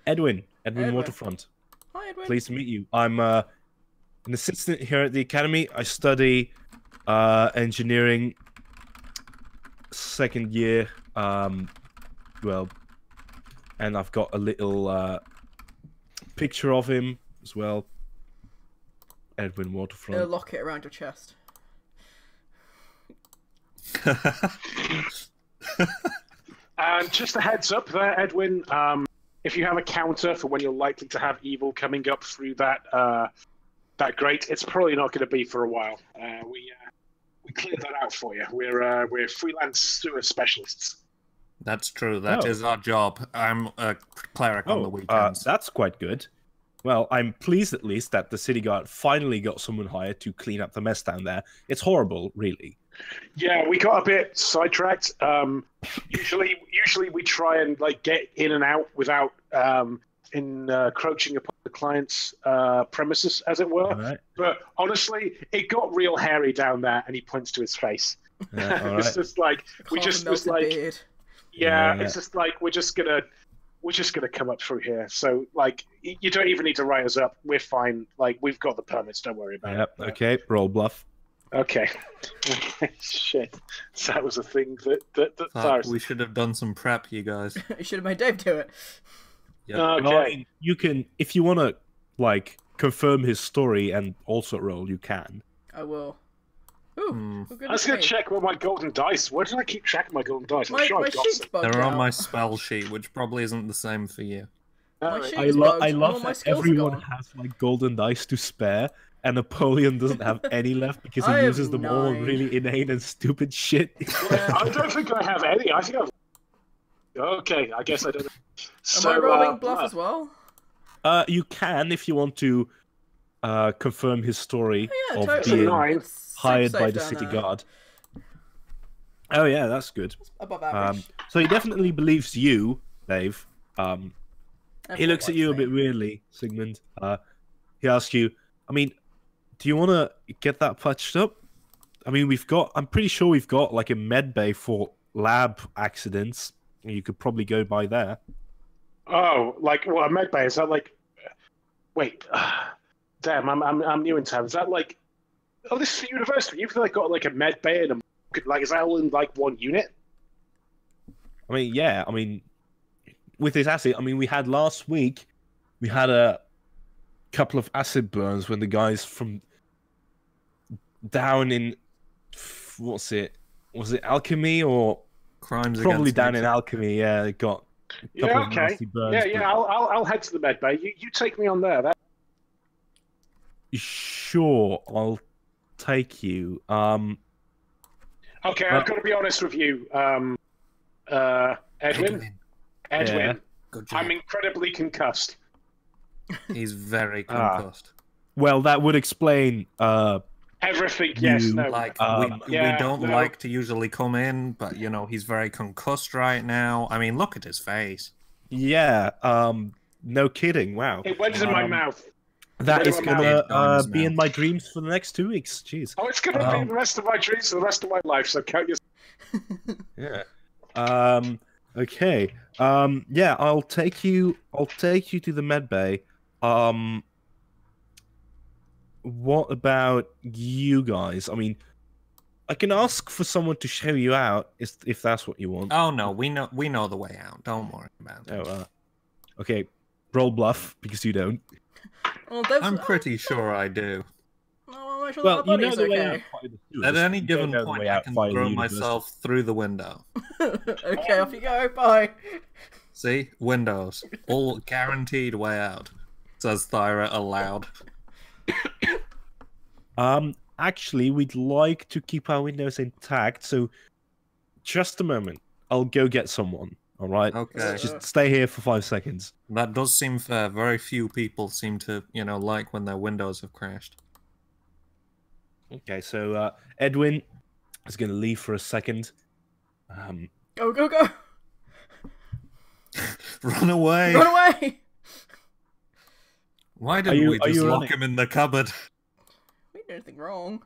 Edwin Edwin. Waterfront. Hi, Edwin. Pleased to meet you. I'm an assistant here at the academy. I study engineering, second year. Well, and I've got a little picture of him as well. Edwin Waterfront. A locket around your chest. And just a heads up there, Edwin. If you have a counter for when you're likely to have evil coming up through that that grate, it's probably not going to be for a while. We cleared that out for you. We're freelance sewer specialists. That's true. That is our job. I'm a cleric on the weekends. That's quite good. Well, I'm pleased at least that the city guard finally got someone hired to clean up the mess down there. It's horrible, really. Yeah, we got a bit sidetracked. Usually we try and like get in and out without encroaching upon the client's premises, as it were. All right. But honestly, it got real hairy down there, and he points to his face. Yeah, all It's right. just like we Half just a was melted like, beard. yeah, Yeah. it's just like we're just gonna come up through here. So like, you don't even need to write us up. We're fine. Like, we've got the permits. Don't worry about Yep. it. Okay. Roll bluff. Okay. Shit. So that was a thing that Fuck, Cyrus. we should have done some prep, you guys. You should have made Dave do it. Yep. Well, I Okay. mean, you can, if you want to, like, confirm his story and also roll, you can. I will. Ooh, Hmm. oh, goodness I was gonna me. check with my golden dice. Where did I keep track of my golden dice? I'm My, sure my I got sheet's some. bugged They're on out. my spell sheet, which probably isn't the same for you. My No, sheet- I, It's I bugged. love All my that skills are everyone gone. has, like, golden dice to spare, and Napoleon doesn't have any left because he I have uses them all on 9. really inane and stupid shit. Yeah. I don't think I have any. I think I've. Okay, I guess I don't. Am I rolling bluff as well? You can if you want to confirm his story Oh, yeah, of totally. being Nine. It's super hired safe by the down city there. guard. Oh yeah, that's good. Above average. So he definitely believes you, Dave. He Everyone looks at likes you a me. bit weirdly, Sigmund. He asks you, I mean, do you want to get that patched up? I mean, I'm pretty sure we've got like a med bay for lab accidents. You could probably go by there. Oh, like what a med bay? Is that like? Wait, damn! I'm new in town. Is that like? Oh, this is the university. You've like got like a med bay and like is that all in like one unit? I mean, yeah, I mean, with this acid, I mean, we had last week, we had a couple of acid burns when the guys from down in what's it? Was it alchemy or Crimes probably against down in nature. alchemy? Yeah, it got a couple Yeah, of okay. nasty burns. Yeah. but- I'll head to the med bay. You take me on there. Sure, I'll take you. Okay, I've got to be honest with you, Edwin. Yeah. Good job. I'm incredibly concussed. He's very Ah. concussed. Well, that would explain. Everything, yes, You, no. Like we yeah, don't no. like to usually come in, but you know he's very concussed right now. I mean, look at his face. Yeah. No kidding. Wow. It went in my mouth. That is Went in my gonna mouth. be in my dreams for the next 2 weeks. Jeez. Oh, it's going to be the rest of my dreams for the rest of my life, so count your... Yeah. Okay. Yeah, I'll take you to the med bay. What about you guys? I mean, I can ask for someone to show you out if that's what you want. Oh no, we know the way out. Don't worry about it. Oh, okay. Roll bluff because you don't. Well, Dev's, I'm pretty sure I do. I'll make sure Well, that our you know buddy's the way out okay. via the sewers. At any You don't given know the point, way I out can via the throw university. myself through the window. Okay, off you go. Bye. See, windows, all guaranteed way out. Says Thyra aloud. Actually, we'd like to keep our windows intact, so just a moment. I'll go get someone. All right. Okay. Just stay here for 5 seconds. That does seem fair. Very few people seem to, like when their windows have crashed. Okay, so Edwin is going to leave for a second. Go, go, go. Run away! Run away. Why didn't we are just you lock running? him in the cupboard? We didn't do anything wrong.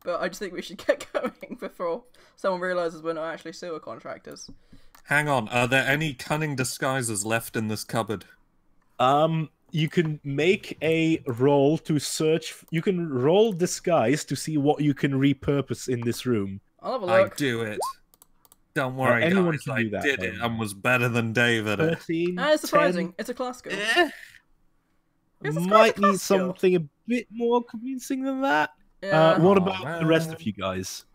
But I just think we should get going before someone realises we're not actually sewer contractors. Hang on, are there any cunning disguises left in this cupboard? You can make a roll to search. You can roll disguise to see what you can repurpose in this room. I'll have a I look. do it. Don't worry, anyone guys. can I do that, did it though. and was better than David. 13. It's surprising. 10. It's a class skill. Might This guy's a need class skill. something a bit more convincing than that. Yeah. What Oh, about the rest man. of you guys?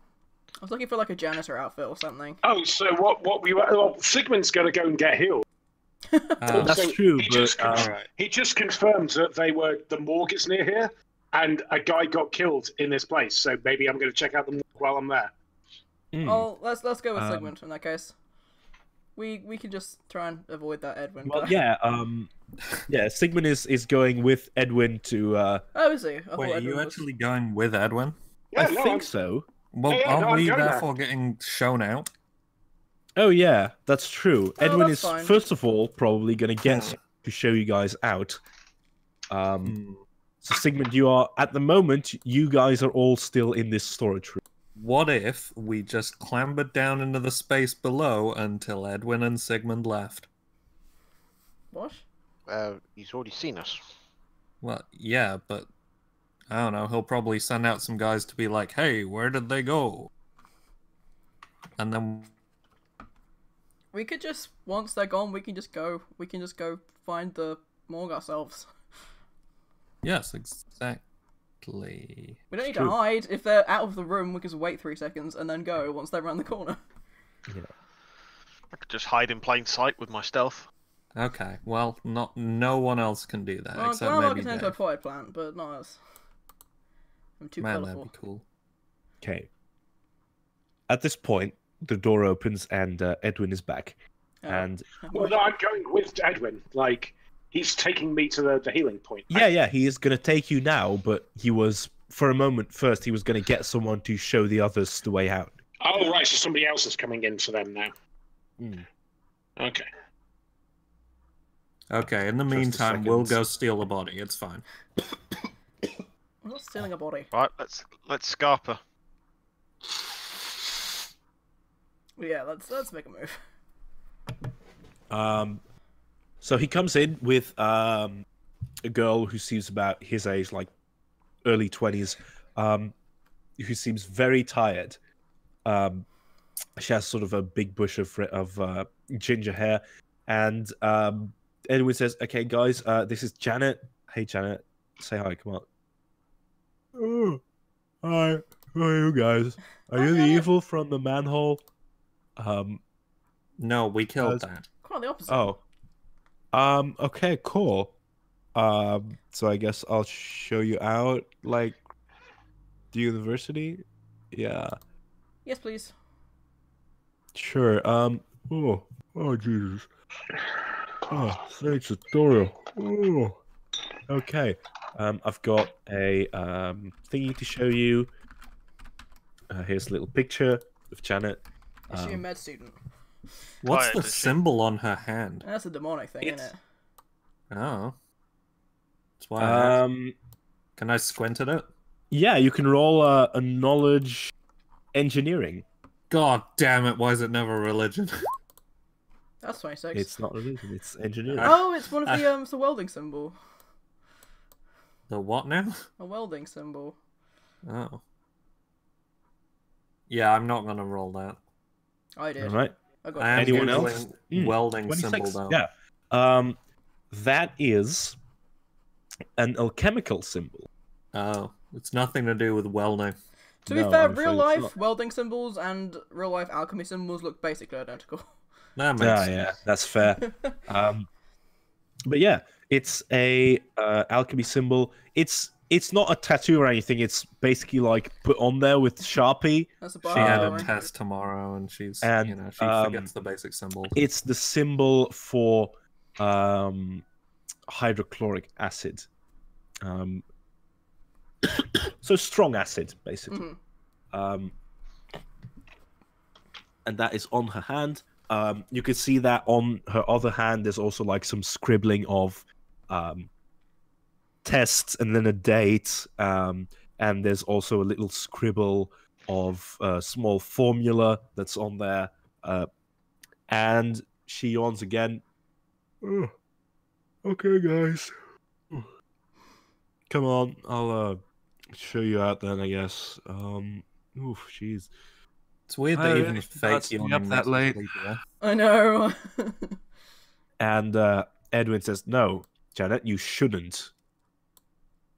I was looking for like a janitor outfit or something. Oh, so what we were... Well, Sigmund's going to go and get healed. That's So true, he but just, Alright. he just confirmed that the morgue is near here, and a guy got killed in this place, so maybe I'm going to check out the morgue while I'm there. Oh, let's go with Um, Sigmund in that case. We can just try and avoid that Edwin well, guy. yeah. Sigmund is going with Edwin to. Oh, is he? I thought Wait, are Edwin you was- actually going with Edwin? Yeah, I no, think I'm- so. Well, Yeah, aren't no, I'm we going there. therefore getting shown out? Oh yeah, that's true. Oh, Edwin that's is fine. first of all probably going to get someone to show you guys out. So Sigmund, you are at the moment. You guys are all still in this storage room. What if we just clambered down into the space below until Edwin and Sigmund left? What? He's already seen us. Well, yeah, but I don't know. He'll probably send out some guys to be like, "Hey, where did they go?" And then We could just once they're gone, we can just go find the morgue ourselves. yes, exactly. We don't need True. to hide. If they're out of the room, we can just wait 3 seconds and then go once they're around the corner. I could just hide in plain sight with my stealth. Okay, well, no one else can do that Well, except Grandma maybe can turn into a Dave. potted plant, but not us. I'm too Man, colourful. that'd be cool. Okay. At this point, the door opens and Edwin is back. Oh. And Well, no, I'm going with Edwin. Like, he's taking me to the healing point. yeah, he is going to take you now, but he was for a moment first. He was going to get someone to show the others the way out. Oh, right, so somebody else is coming in for them now. Mm. Okay. Okay, in the Just a meantime, we'll second. go steal a body. It's fine. I'm not stealing a body. Right, let's Scarper. Yeah, let's make a move. So he comes in with a girl who seems about his age, like early 20s, who seems very tired. She has sort of a big bush of ginger hair, and Edwin says, "Okay, guys, this is Janet. Hey, Janet, say hi. Come on." Oh, hi. Who are you guys? Are you the evil from the manhole? No, we killed Guys. that. Quite the opposite. Oh. Okay, cool. So I guess I'll show you out, like, the university? Yeah, Yes, please. sure. Oh, Jesus. Oh, thanks, tutorial. Oh. Okay. I've got a, thingy to show you. Here's a little picture of Janet. Is she a med student? What's Quiet, the is she? symbol on her hand? That's a demonic thing, isn't It's- it? Oh. That's why I asked. Um, Can I squint at it? yeah, you can roll a knowledge engineering. God damn it, why is it never religion? That's 26. It's not religion, it's engineering. Oh, it's one of the it's a welding symbol. The what now? A welding symbol. Oh. Yeah, I'm not gonna roll that. I did. All right. I got I am Anyone Googling else? welding 26. symbol though. Yeah. That is an alchemical symbol. Oh. It's nothing to do with welding. To No, be fair, I'm afraid real it's life not. welding symbols and real life alchemy symbols look basically identical. That makes Yeah, sense. yeah, that's fair. But yeah, it's a alchemy symbol. It's not a tattoo or anything. It's basically like put on there with Sharpie. That's a She had a bar. test tomorrow and she's, And, you know, she forgets the basic symbols. It's the symbol for hydrochloric acid. So strong acid, basically. Mhm. And that is on her hand. You can see that on her other hand. There's also like some scribbling of tests and then a date. And there's also a little scribble of a small formula that's on there. And she yawns again. Oh, okay, guys. Come on, I'll show you out then, I guess. Oof, jeez. It's weird I that really even forgot fake to be up yawning that makes us late. sleepier. I know. And Edwin says, "No, Janet, you shouldn't."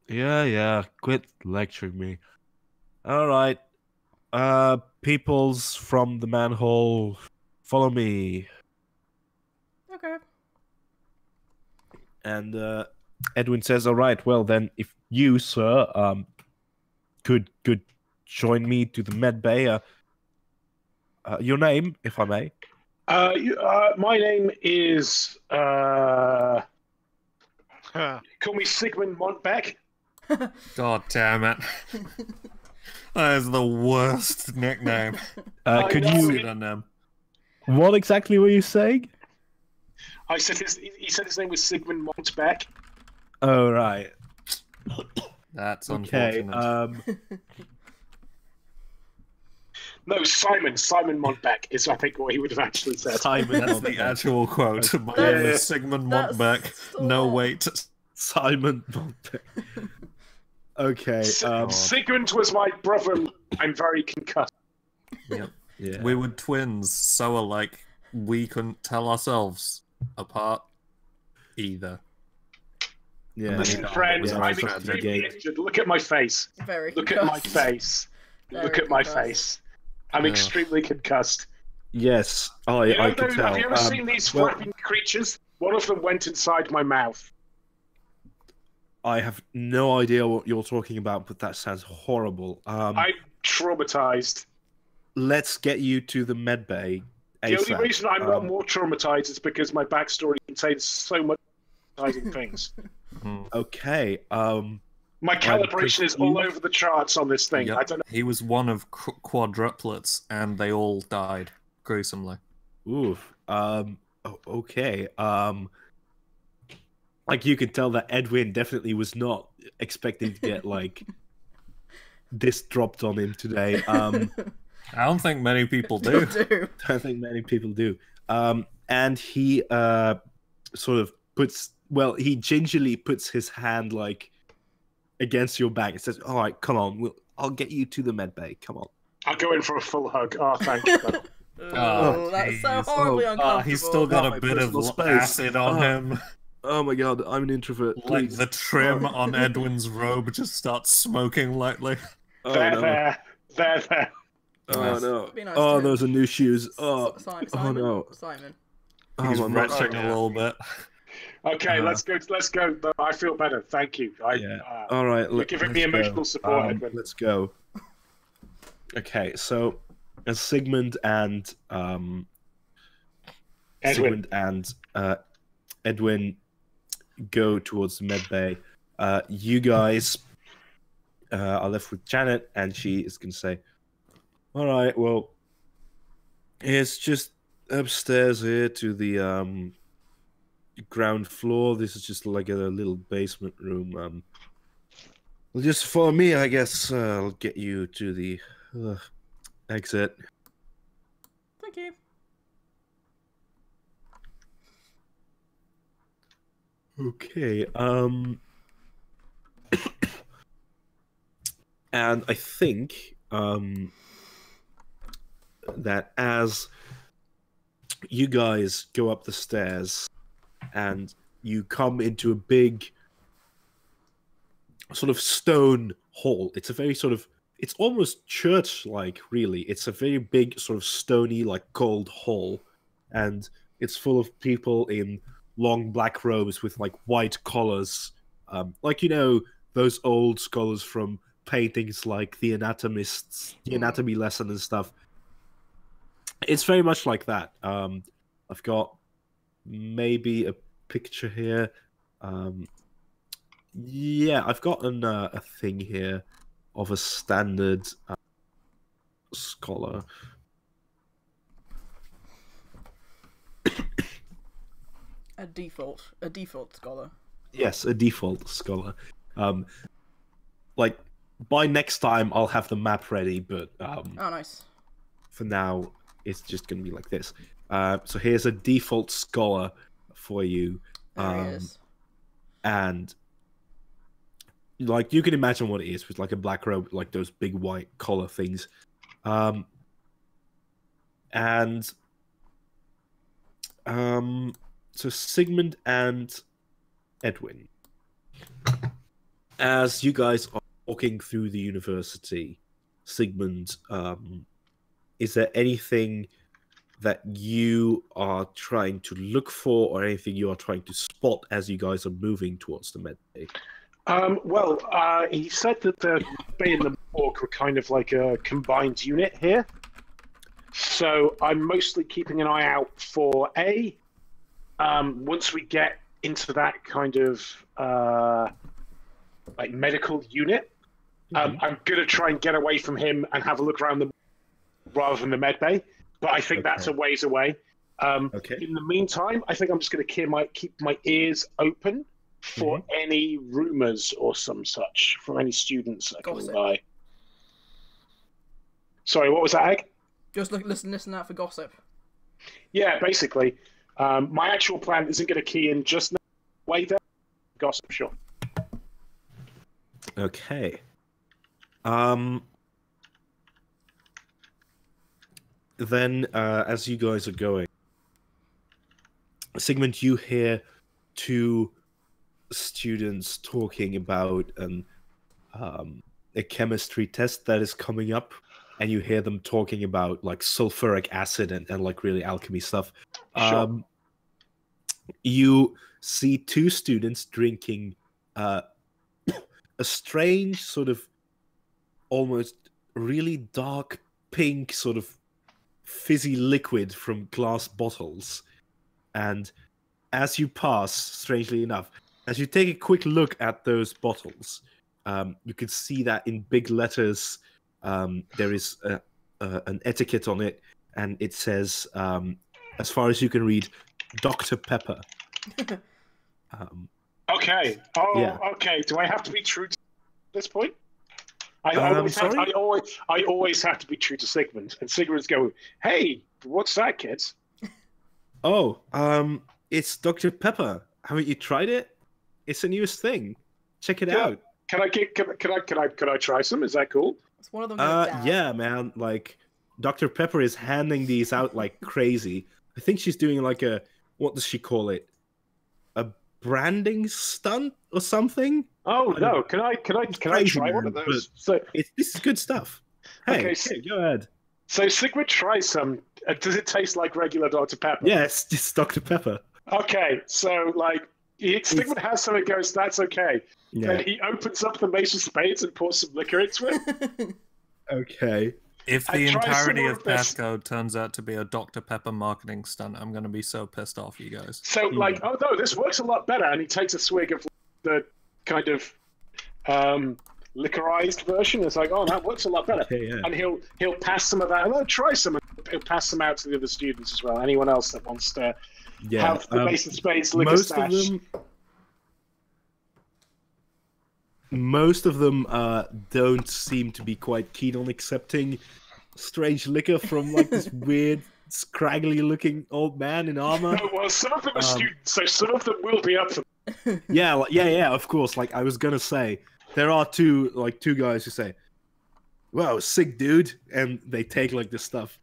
Yeah, quit lecturing me. All right, peoples from the manhole, follow me. Okay. And Edwin says, "All right, well then, if you, sir, could join me to the med bay. Your name, if I may." My name is. Call me Sigmund Montbeck. God damn it. That is the worst nickname. Could know. you? Pseudonym. What exactly were you saying? I said he said his name was Sigmund Montbeck. Oh right. That's Okay. unfortunate. No, Simon Montbeck is, I think, what he would have actually said. Simon. That's the actual quote. My Yeah, name yeah. is Sigmund That's Montbeck. still No, not- wait. Simon. Okay. Sigmund was my brother. I'm very concussed. Yep. Yeah. We were twins, so alike, we couldn't tell ourselves apart either. Yeah. Listen, Yeah, friends, yeah, I'm right, extremely okay. injured. Look at my face. Very Look at my concussed. face. Look Very at my concussed. face. I'm Yeah. extremely concussed. Yes. I You know, I can tell. have you ever seen these well, flapping creatures? One of them went inside my mouth. I have no idea what you're talking about, but that sounds horrible. I'm traumatized. Let's get you to the med bay. The only ASAP. reason I'm not more traumatized is because my backstory contains so much traumatizing things. Okay. My calibration is all confused. over the charts on this thing. Yep. I don't know. He was one of quadruplets, and they all died gruesomely. Oof. Okay. Like you can tell that Edwin definitely was not expecting to get like this dropped on him today. I don't think many people do. do. I think many people do. And he sort of puts, well, he gingerly puts his hand like against your back and says, "All right, come on, I'll get you to the med bay. Come on." I'll go in for a full hug. Oh, thank you. Oh, that's so jeez. horribly uncomfortable. He's still got Oh, my a bit of personal space. acid on Oh. him. Oh my god, I'm an introvert. Like Please. the trim on Edwin's robe just starts smoking lightly. Oh, there, no. There. Oh Nice. no! Be nice Oh, to- those are new shoes. Oh, Simon, oh no! Simon. Oh, He's my retching God. a little bit. Okay, let's go. Let's go. I feel better. Thank you. Yeah. All right. You're giving me emotional support, Edwin. Let's go. Okay, so as Sigmund and Edwin go towards the med bay, you guys are left with Janet, and she is going to say, "All right, well, it's just upstairs here to the ground floor. This is just like a little basement room. Well, just follow me, I guess. I'll get you to the exit." Thank you. Okay. And I think that as you guys go up the stairs and you come into a big sort of stone hall. It's a very sort of, it's almost church-like, really. It's a very big sort of stony, like cold hall, and it's full of people in long black robes with like white collars, like, you know, those old scholars from paintings like the Anatomists, the Anatomy lesson and stuff. It's very much like that. I've got maybe a picture here. Yeah, I've got a thing here of a standard scholar. A default scholar. Yes, a default scholar. Like, by next time I'll have the map ready, but Oh, nice. for now it's just gonna be like this. So here's a default scholar for you. There he is. And like, you can imagine what it is with like a black robe, like those big white collar things. So Sigmund and Edwin, as you guys are walking through the university, Sigmund, is there anything that you are trying to look for, or anything you are trying to spot as you guys are moving towards the med bay? He said that the bay and the morgue were kind of like a combined unit here. So I'm mostly keeping an eye out for once we get into that kind of like medical unit, I'm going to try and get away from him and have a look around the rather than the med bay. But I think that's a ways away. Okay. In the meantime, I think I'm just going to keep my ears open for any rumors or some such from any students that come by. Sorry, what was that, Egg? Just listen out for gossip. Yeah, basically. My actual plan isn't going to key in just now. Way there. Gossip, sure. Okay. Then, as you guys are going, Sigmund, you hear two students talking about a chemistry test that is coming up, and you hear them talking about like sulfuric acid and like really alchemy stuff. Sure. You see two students drinking a strange sort of almost really dark pink sort of fizzy liquid from glass bottles. And as you pass, strangely enough, as you take a quick look at those bottles, you can see that in big letters there is an etiquette on it, and it says, as far as you can read, Dr. Pepper. Okay. Oh, yeah. Okay. Do I have to be true to this point? I always have to be true to Sigmund, and Sigmund's going, "Hey, what's that, kids?" Oh, it's Dr. Pepper. Haven't you tried it? It's the newest thing. Check it out. Can I try some? Is that cool? It's one of them. Yeah, man. Like, Dr. Pepper is handing these out like crazy. I think she's doing like a, what does she call it? A branding stunt or something? Oh no! Can I crazy, try one of man, those? So this is good stuff. Hey, Okay, hey, go ahead. So Sigmund tries some. Does it taste like regular Dr. Pepper? Yes, just Dr. Pepper. Okay, so like Sigmund has some and goes, "That's okay." Yeah. Then he opens up the Mace of Spades and pours some liquor into it. Okay. If I the tried some entirety more of of this. PATHCO turns out to be a Dr. Pepper marketing stunt, I'm going to be so pissed off, you guys. So like, oh no, this works a lot better. And he takes a swig of the kind of liquorized version. It's like, oh, that works a lot better. Okay, yeah. And he'll pass some of that. And I'll try some. He'll pass some out to the other students as well. Anyone else that wants to have the Mace of Spades liquor stash. Most of them don't seem to be quite keen on accepting strange liquor from like this weird, scraggly-looking old man in armor. No, well, some of them are students, so some of them will be up for. Yeah, of course. Like I was gonna say, there are two guys who say, "Wow, sick dude," and they take like this stuff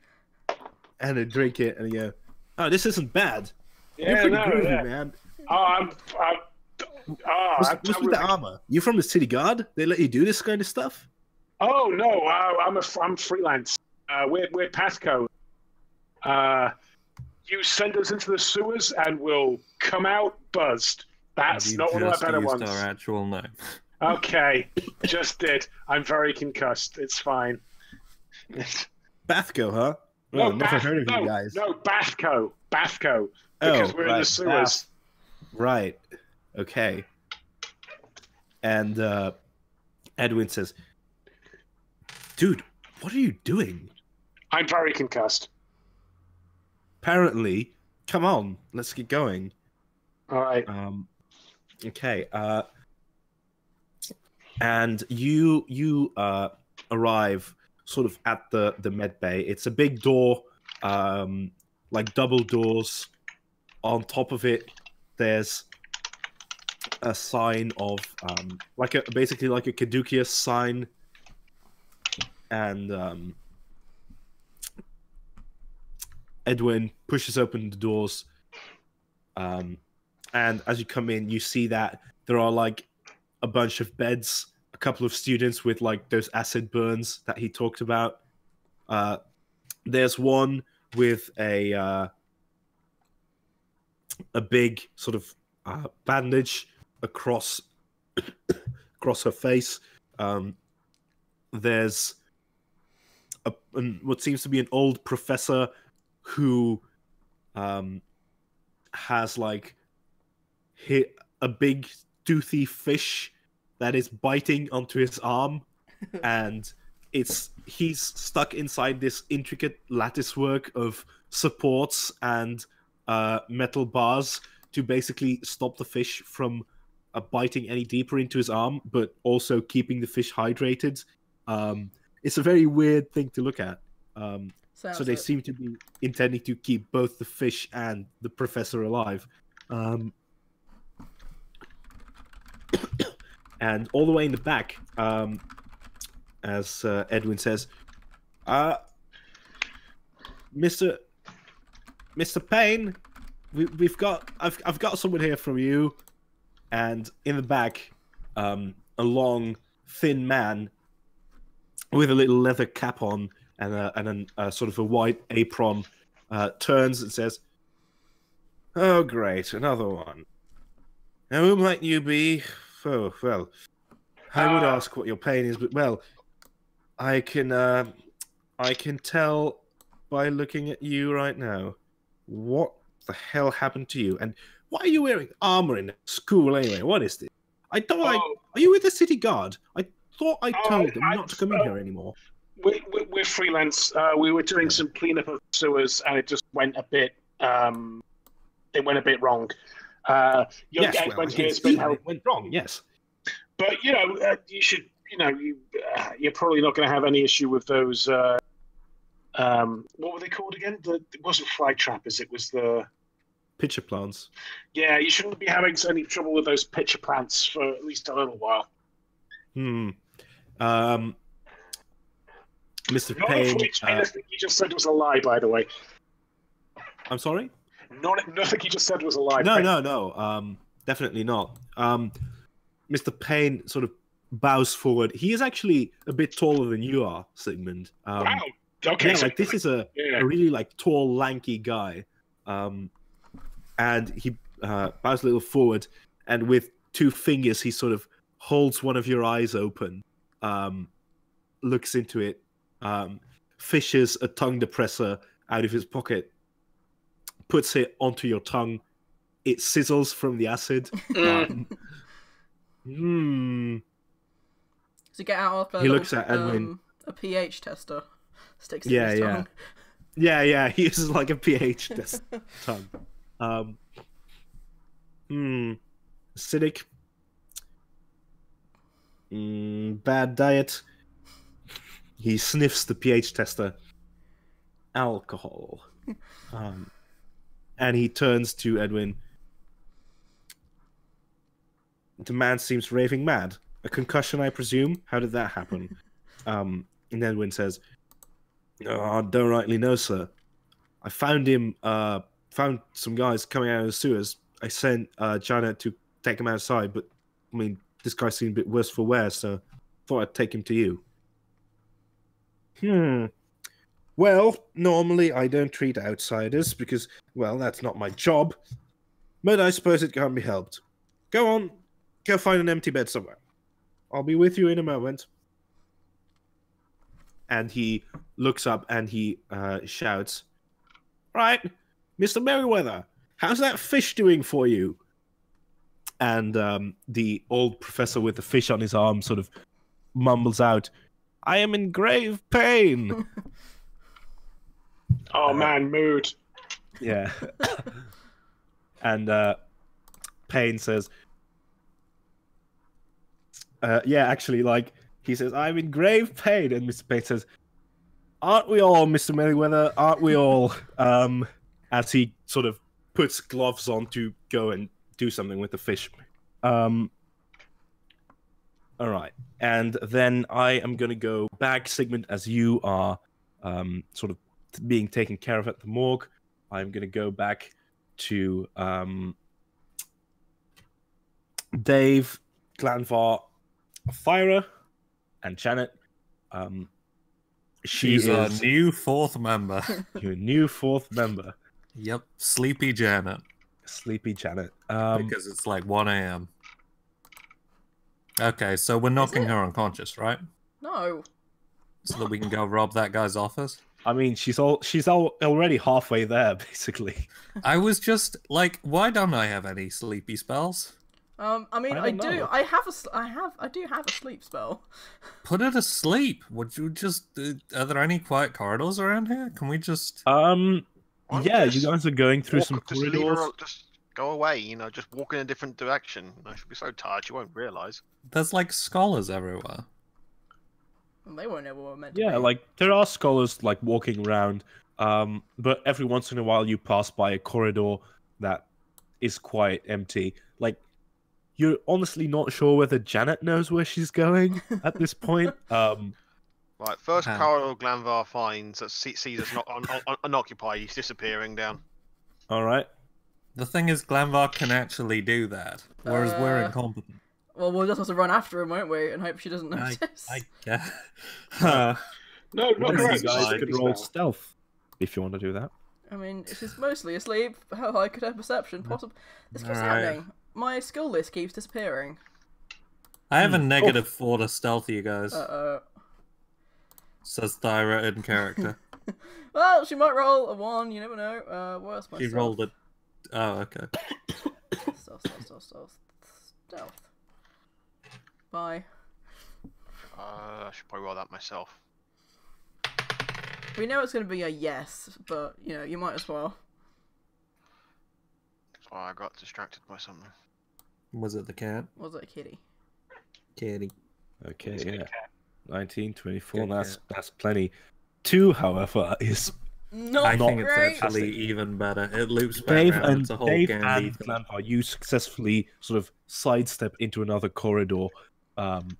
and they drink it and they go, "Oh, this isn't bad. You're pretty groovy, man." Oh, What's with the armor? You from the city guard? They let you do this kind of stuff? Oh no, I'm freelance. We're PATHCO. You send us into the sewers and we'll come out buzzed. That's not one of my better ones. Our actual name. Okay, just did. I'm very concussed. It's fine. PATHCO, huh? No, never heard of you guys. No, PATHCO. Because we're in the sewers. Right. Okay. And Edwin says, "Dude, what are you doing?" I'm very concussed. Apparently. Come on, let's get going. All right. Okay. And you arrive sort of at the med bay. It's a big door, like double doors. On top of it, there's a sign of basically like a caduceus sign, and Edwin pushes open the doors, and as you come in, you see that there are like a bunch of beds, a couple of students with like those acid burns that he talked about. There's one with a big sort of bandage across her face. There's what seems to be an old professor who has like hit a big toothy fish that is biting onto his arm, and he's stuck inside this intricate lattice work of supports and metal bars to basically stop the fish from biting any deeper into his arm, but also keeping the fish hydrated. It's a very weird thing to look at. So they seem to be intending to keep both the fish and the professor alive. And all the way in the back, as Edwin says, Mr. Payne, I've got someone here from you. And in the back, a long, thin man with a little leather cap on and a sort of a white apron turns and says, "Oh, great, another one. Now, who might you be?" "Oh, well, I would ask what your pain is, but, well, I can tell by looking at you right now. What the hell happened to you? And why are you wearing armor in school anyway? What is this? Are you with the city guard? I thought I told them not to come in here anymore." We're freelance. We were doing some cleanup of sewers, and it just went a bit. It went a bit wrong. It went wrong. Yes, but you should. You're probably not going to have any issue with those. What were they called again? It wasn't fly trappers. It was the pitcher plants. Yeah, you shouldn't be having any trouble with those pitcher plants for at least a little while. Mr. Payne. Nothing you just said was a lie, by the way. I'm sorry? Nothing you just said was a lie. No. Definitely not. Mr. Payne sort of bows forward. He is actually a bit taller than you are, Sigmund. Wow. Okay. Yeah, So like this is a really like tall, lanky guy, and he bows a little forward, and with 2 fingers he sort of holds one of your eyes open, looks into it, fishes a tongue depressor out of his pocket, puts it onto your tongue. It sizzles from the acid. So get out of He looks at Edwin. a pH tester. Sticks it Yeah, in his yeah. tongue. Yeah, he uses like a pH test tongue. Acidic. Bad diet. He sniffs the pH tester. Alcohol. And he turns to Edwin. The man seems raving mad. A concussion, I presume? How did that happen? And Edwin says, "Oh, I don't rightly know, sir. I found him, found some guys coming out of the sewers. I sent Janet to take him outside, but, I mean, this guy seemed a bit worse for wear, so thought I'd take him to you." Well, normally I don't treat outsiders because, well, that's not my job. But I suppose it can't be helped. Go on, go find an empty bed somewhere. I'll be with you in a moment. And he looks up and he shouts, "Right, Mr. Merriweather, how's that fish doing for you?" And the old professor with the fish on his arm sort of mumbles out, "I am in grave pain." Oh man, mood. Yeah. And Payne says, yeah, actually, like, he says, "I'm in grave pain." And Mr. Payne says, "Aren't we all, Mr. Merriweather? Aren't we all?" As he sort of puts gloves on to go and do something with the fish. All right. And then I am going to go back, Sigmund, as you are sort of being taken care of at the morgue. I'm going to go back to Dave, Glanvar, Thyra, and Janet. She's our new 4th member. Your new 4th member. Yep, Sleepy Janet. Sleepy Janet. Because it's like 1 a.m. Okay, so we're knocking her unconscious, right? No. So that we can go rob that guy's office? I mean, she's already halfway there, basically. I was just like, why don't I have any sleepy spells? I mean, I don't do. know. I do have a sleep spell. Put her to sleep. Would you just? Are there any quiet corridors around here? Can we just? Yeah, you just guys are going through some just leave her, corridors. just go away. Just walk in a different direction. She'll be so tired she won't realise. There's like scholars everywhere. They won't know what we're meant to Yeah, be. like there are scholars like walking around, but every once in a while you pass by a corridor that is quite empty. Like, you're honestly not sure whether Janet knows where she's going at this point. Right, first corridor Glanvar finds that sees us not unoccupied. He's disappearing down. All right. The thing is, Glanvar can actually do that, whereas we're incompetent. Well, we'll just have to run after him, won't we? And hope she doesn't notice. I guess. No, not One of correct. you guys Sleepy could roll spell. stealth if you want to do that. I mean, she's mostly asleep. How I could have perception possible. This keeps Alright. happening. My skill list keeps disappearing. I have a negative 4 to stealth, you guys. Says Thyra in character. Well, she might roll a 1. You never know. Where's my She rolled it. Oh, okay. Stealth. Bye. I should probably roll that myself. We know it's going to be a yes, but, you might as well. Oh, I got distracted by something. Was it the cat? Was it a kitty? Kitty. Okay, yeah. 19, 24, Good that's plenty. 2, however, is Not I think great. it's actually even better. It loops back Dave around. and It's a whole Dave Gandhi and thing. Glanvar, you successfully sort of sidestep into another corridor, and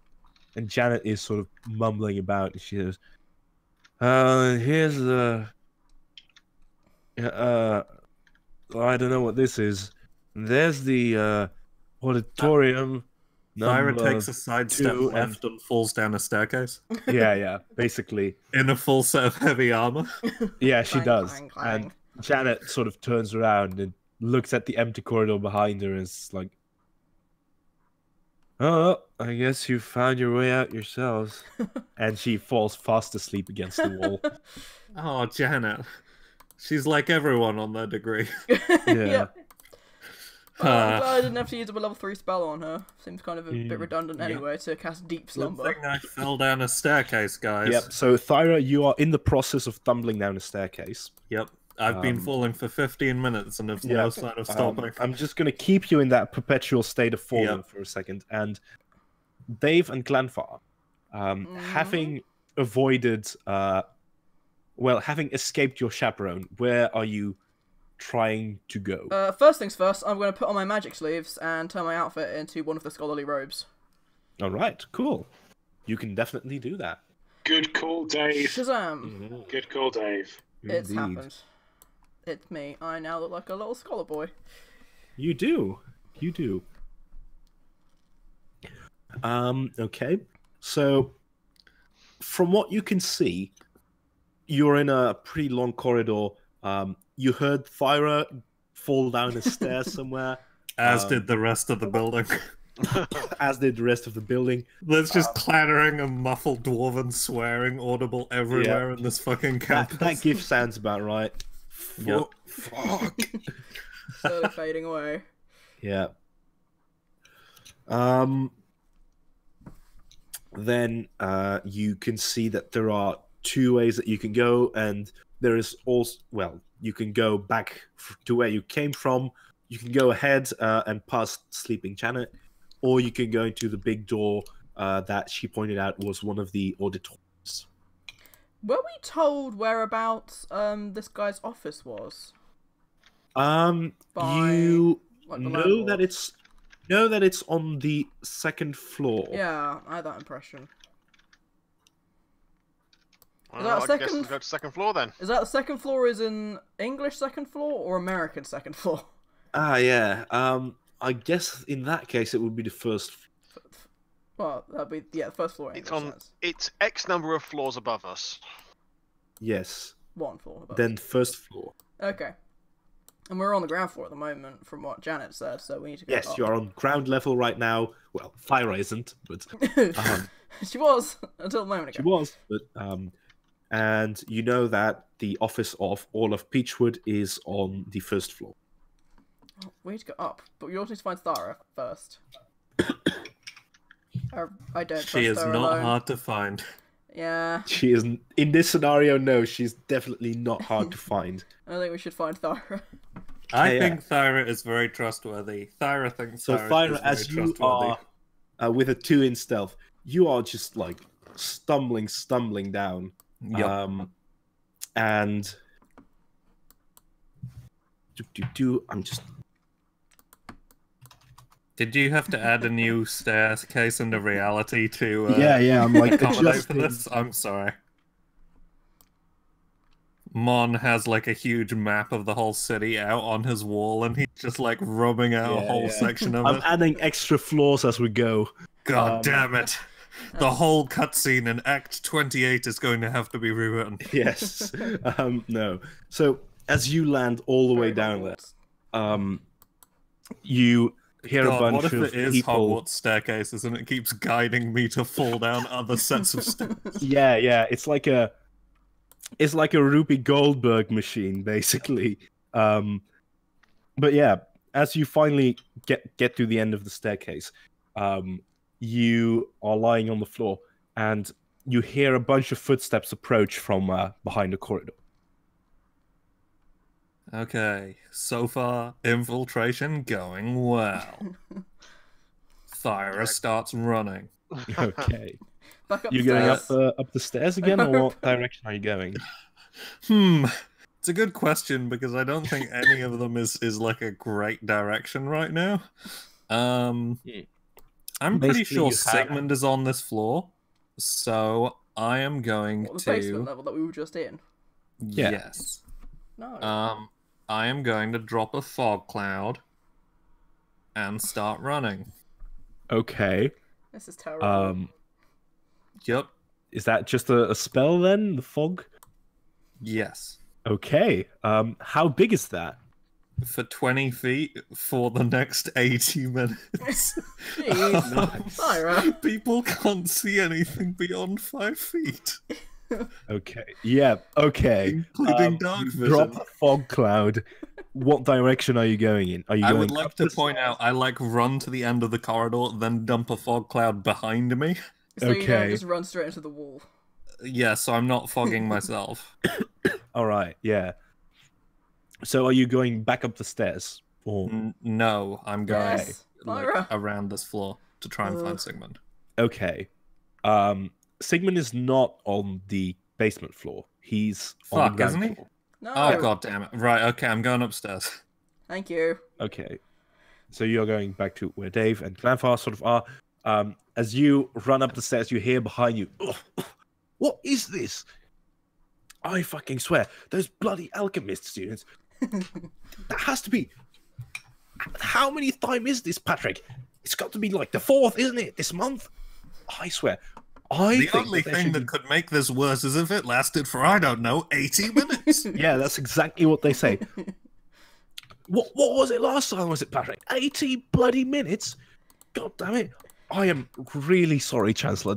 Janet is sort of mumbling about. And she says, "Here's the, I don't know what this is. There's the auditorium. Thyra Number takes a sidestep 2, left and falls down a staircase yeah, basically. in a full set of heavy armor. Yeah, she Clang, does. clang, clang. And Janet sort of turns around and looks at the empty corridor behind her and is like, "Oh, I guess you found your way out yourselves." And she falls fast asleep against the wall. Oh, Janet. She's like everyone on their degree. Yeah. Well, I'm glad I didn't have to use a level 3 spell on her. Seems kind of a bit redundant Yep. anyway to cast Deep Good Slumber. thing I fell down a staircase, guys. Yep. So Thyra, you are in the process of tumbling down a staircase. Yep. I've been falling for 15 minutes and have no sign of stopping. I'm just gonna keep you in that perpetual state of falling Yep. for a second. And Dave and Glanfar, having avoided, having escaped your chaperone, where are you trying to go? First things first, I'm going to put on my magic sleeves and turn my outfit into one of the scholarly robes. All right, cool. You can definitely do that. Good call, Dave. Shazam! Good call, Dave. It's Indeed. happened. It's me. I now look like a little scholar boy. You do. You do. Okay. So, from what you can see, you're in a pretty long corridor. You heard Thyra fall down a stair somewhere, As did the rest of the building. as did the rest of the building. There's just clattering and muffled dwarven swearing audible everywhere in this fucking campus. That gift sounds about right. Yep. Fuck. Slowly fading away. Yeah. Then you can see that there are 2 ways that you can go, and there is also, you can go back to where you came from. You can go ahead and past Sleeping Janet, or you can go into the big door that she pointed out was one of the auditoriums. Were we told whereabouts this guy's office was? You like, the know landlord? that it's on the 2nd floor. Yeah, I had that impression. Well, that a I guess second- we'll go to second floor then. Is that the 2nd floor is in English 2nd floor or American 2nd floor? Ah, yeah. I guess in that case it would be the first. Well, that'd be, yeah, the 1st floor. It's English on. sense. It's X number of floors above us. Yes. 1 floor above. Then first floor. Okay. And we're on the ground floor at the moment, from what Janet said, so we need to go Yes, up. you are on ground level right now. Well, Thyra isn't, but She was, until a moment she ago. was. But and you know that the office of Olaf Peachwood is on the 1st floor. Oh, we need to go up, but we also need to find Thara first. I don't She is trust her not alone. hard to find. Yeah, She isn't in this scenario. No, she's definitely not hard to find. I think we should find Thara. I Yeah. think Thyra is very trustworthy. Thyra thinks So Thyra Thyra, is very as you trustworthy. are with a 2 in stealth, you are just like stumbling down. Yep. And I'm just Did you have to add a new staircase into reality to yeah. I'm like accommodate for adjusting. this? I'm sorry. Mon has like a huge map of the whole city out on his wall, and he's just like rubbing out a Yeah, whole yeah. section of I'm it. adding extra floors as we go. God damn it! The whole cutscene in Act 28 is going to have to be rewritten. Yes. No. So as you land all the way Very down there, Hogwarts. you hear a God, bunch what if of it is people. Hogwarts staircases and it keeps guiding me to fall down other sets of stairs? Yeah. It's like a Ruby Goldberg machine, basically. But yeah, as you finally get to the end of the staircase, you are lying on the floor, and you hear a bunch of footsteps approach from behind the corridor. Okay, so far, infiltration going well. Thyra starts running. Okay. Back up You're the going stairs. up the stairs again, or what direction are you going? It's a good question because I don't think any of them is like a great direction right now. I'm pretty Basically, sure you have- Sigmund is on this floor, so I am going What, the basement to level that we were just in? Yeah. yes. No. I am going to drop a fog cloud and start running. Okay. This is terrible. Yep. Is that just a spell then? The fog? Yes. Okay. How big is that? For 20 feet for the next 80 minutes. Jeez. Syra. People can't see anything beyond 5 feet. Okay. Yeah. Okay. Including dark you vision. drop a fog cloud. What direction are you going in? Are you I going would like up to the point out, I run to the end of the corridor, then dump a fog cloud behind me. So you don't Okay. just run straight into the wall. Yeah, so I'm not fogging myself. All right. Yeah. So are you going back up the stairs? Or No, I'm going Yes. like, Lyra. around this floor to try and find Ugh. Sigmund. okay. Sigmund is not on the basement floor. He's on Fuck, the ground isn't he? floor. No. Oh, god damn it. Right, okay, I'm going upstairs. Thank you. Okay. So you're going back to where Dave and Glanfar sort of are. As you run up the stairs, you hear behind you, "Ugh, ugh, what is this? I fucking swear, those bloody alchemist students. That has to be. How many time is this, Patrick? It's got to be like the 4th, isn't it? This month? I swear. The think only that there thing should that be- could make this worse is if it lasted for, I don't know, 80 minutes. Yeah, that's exactly what they say. What was it last time, was it, Patrick? 80 bloody minutes? God damn it. I am really sorry, Chancellor.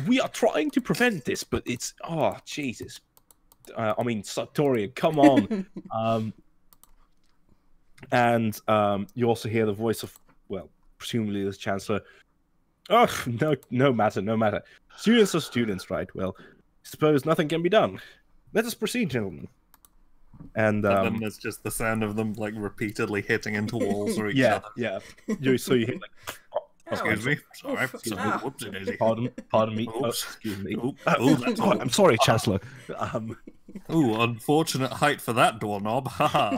We are trying to prevent this, but it's... Oh, Jesus. I mean, Sartorian, come on. And you also hear the voice of, well, presumably the Chancellor. Oh, no matter. Students are students, right? Well, suppose nothing can be done. Let us proceed, gentlemen. And then there's just the sound of them like repeatedly hitting into walls or each yeah, other. yeah. So you hear like, Excuse me. Sorry. Oof. Sorry. Ah. Whoopsie daisy. pardon me. Oh, Oops. excuse me. Oop. Oh, That's oh, all. I'm sorry, Chancellor. Ooh, unfortunate height for that doorknob. Haha.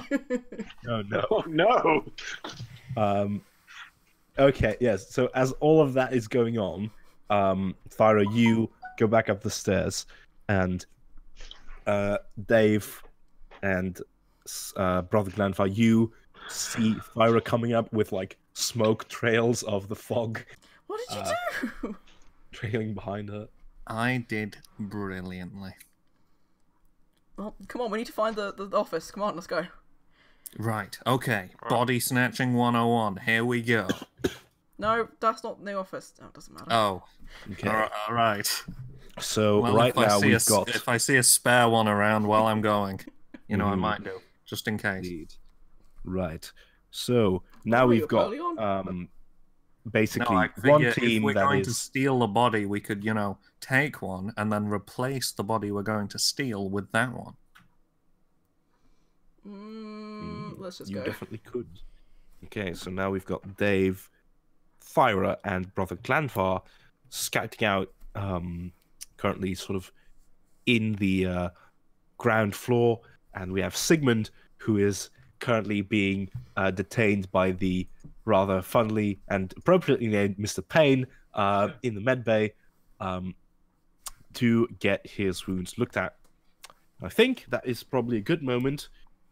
Oh no. Oh no! Okay, yes. So as all of that is going on, Thyra, you go back up the stairs, and Dave and Brother Glanfar, you see Thyra coming up with like smoke trails of the fog What did you do? trailing behind her. I did brilliantly. Well, come on, we need to find the office. Come on, let's go. Right, okay. Body snatching 101. Here we go. No, that's not the office. Oh, it doesn't matter. Oh, Okay. all right. So Well, right if I now see we've got if I see a spare one around while I'm going, you know, I Mhm. might do, just in case. Indeed. Right. So now Oh, we've you're got early on? basically No, I one figure if team we're that going to is steal a body, we could, you know, take one and then replace the body we're going to steal with that one. Let's just you go. definitely could. Okay, so now we've got Dave, Thyra, and Brother Glanfar scouting out currently sort of in the ground floor, and we have Sigmund, who is currently being detained by the rather funnily and appropriately named Mr. Payne in the med bay to get his wounds looked at. I think that is probably a good moment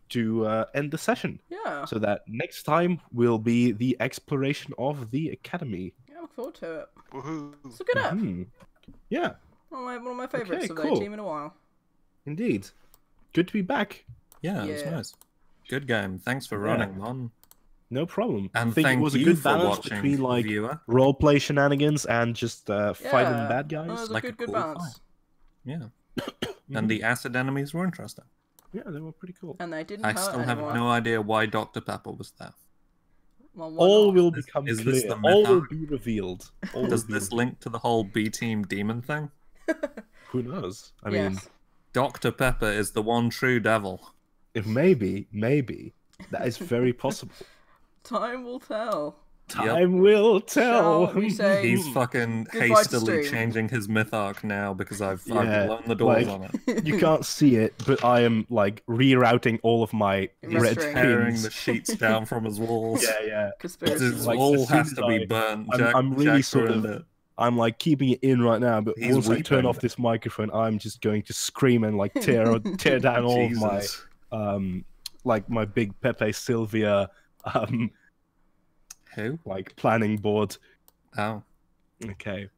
to end the session, Yeah. so that next time will be the exploration of the academy. Yeah, I look forward to it. Woohoo! It's a good app. Yeah, One of my favourites Okay, of cool. their team in a while. indeed. Good to be back. Yeah, it was Yeah. nice. Good game. Thanks for Yeah. running, man. No problem. And I think thank it was a you good for balance watching, between like viewer. roleplay shenanigans and just fighting Yeah. bad No, it guys. was a Like a good cool balance. fight. Yeah. And the acid enemies were interesting. Yeah, they were pretty cool. And they didn't I hurt still have anyone. no idea why Dr. Pepper was there. Well, why All not? will Is- become is this clear. the All will method? be revealed. All will Does be this revealed. link to the whole B-Team demon thing? Who knows? I mean, Yes. Dr. Pepper is the one true devil. if maybe that is very possible. Time will tell. Time will tell. Shall we say He's fucking Goodbye to hastily stream. changing his myth arc now because I've Yeah, blown the doors like- on it. You can't see it, but I am like rerouting all of my He's red tearing Tearing pins. the sheets down from his walls. Yeah. conspiracy? His Like, wall as soon has as to be I- burnt. I'm really Jack sort ruined of- it. I'm like keeping it in right now, but He's once I turn weeping. off this microphone, I'm just going to scream and like tear down all of my Jesus. like my big Pepe Sylvia Who? like planning board. Oh. Okay.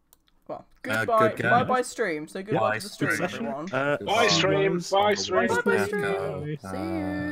Well, Good goodbye. guy. Bye stream. So goodbye Bye, to the stream, stream. everyone. Bye, stream. Bye, stream. Bye, Yeah, stream. go. See you.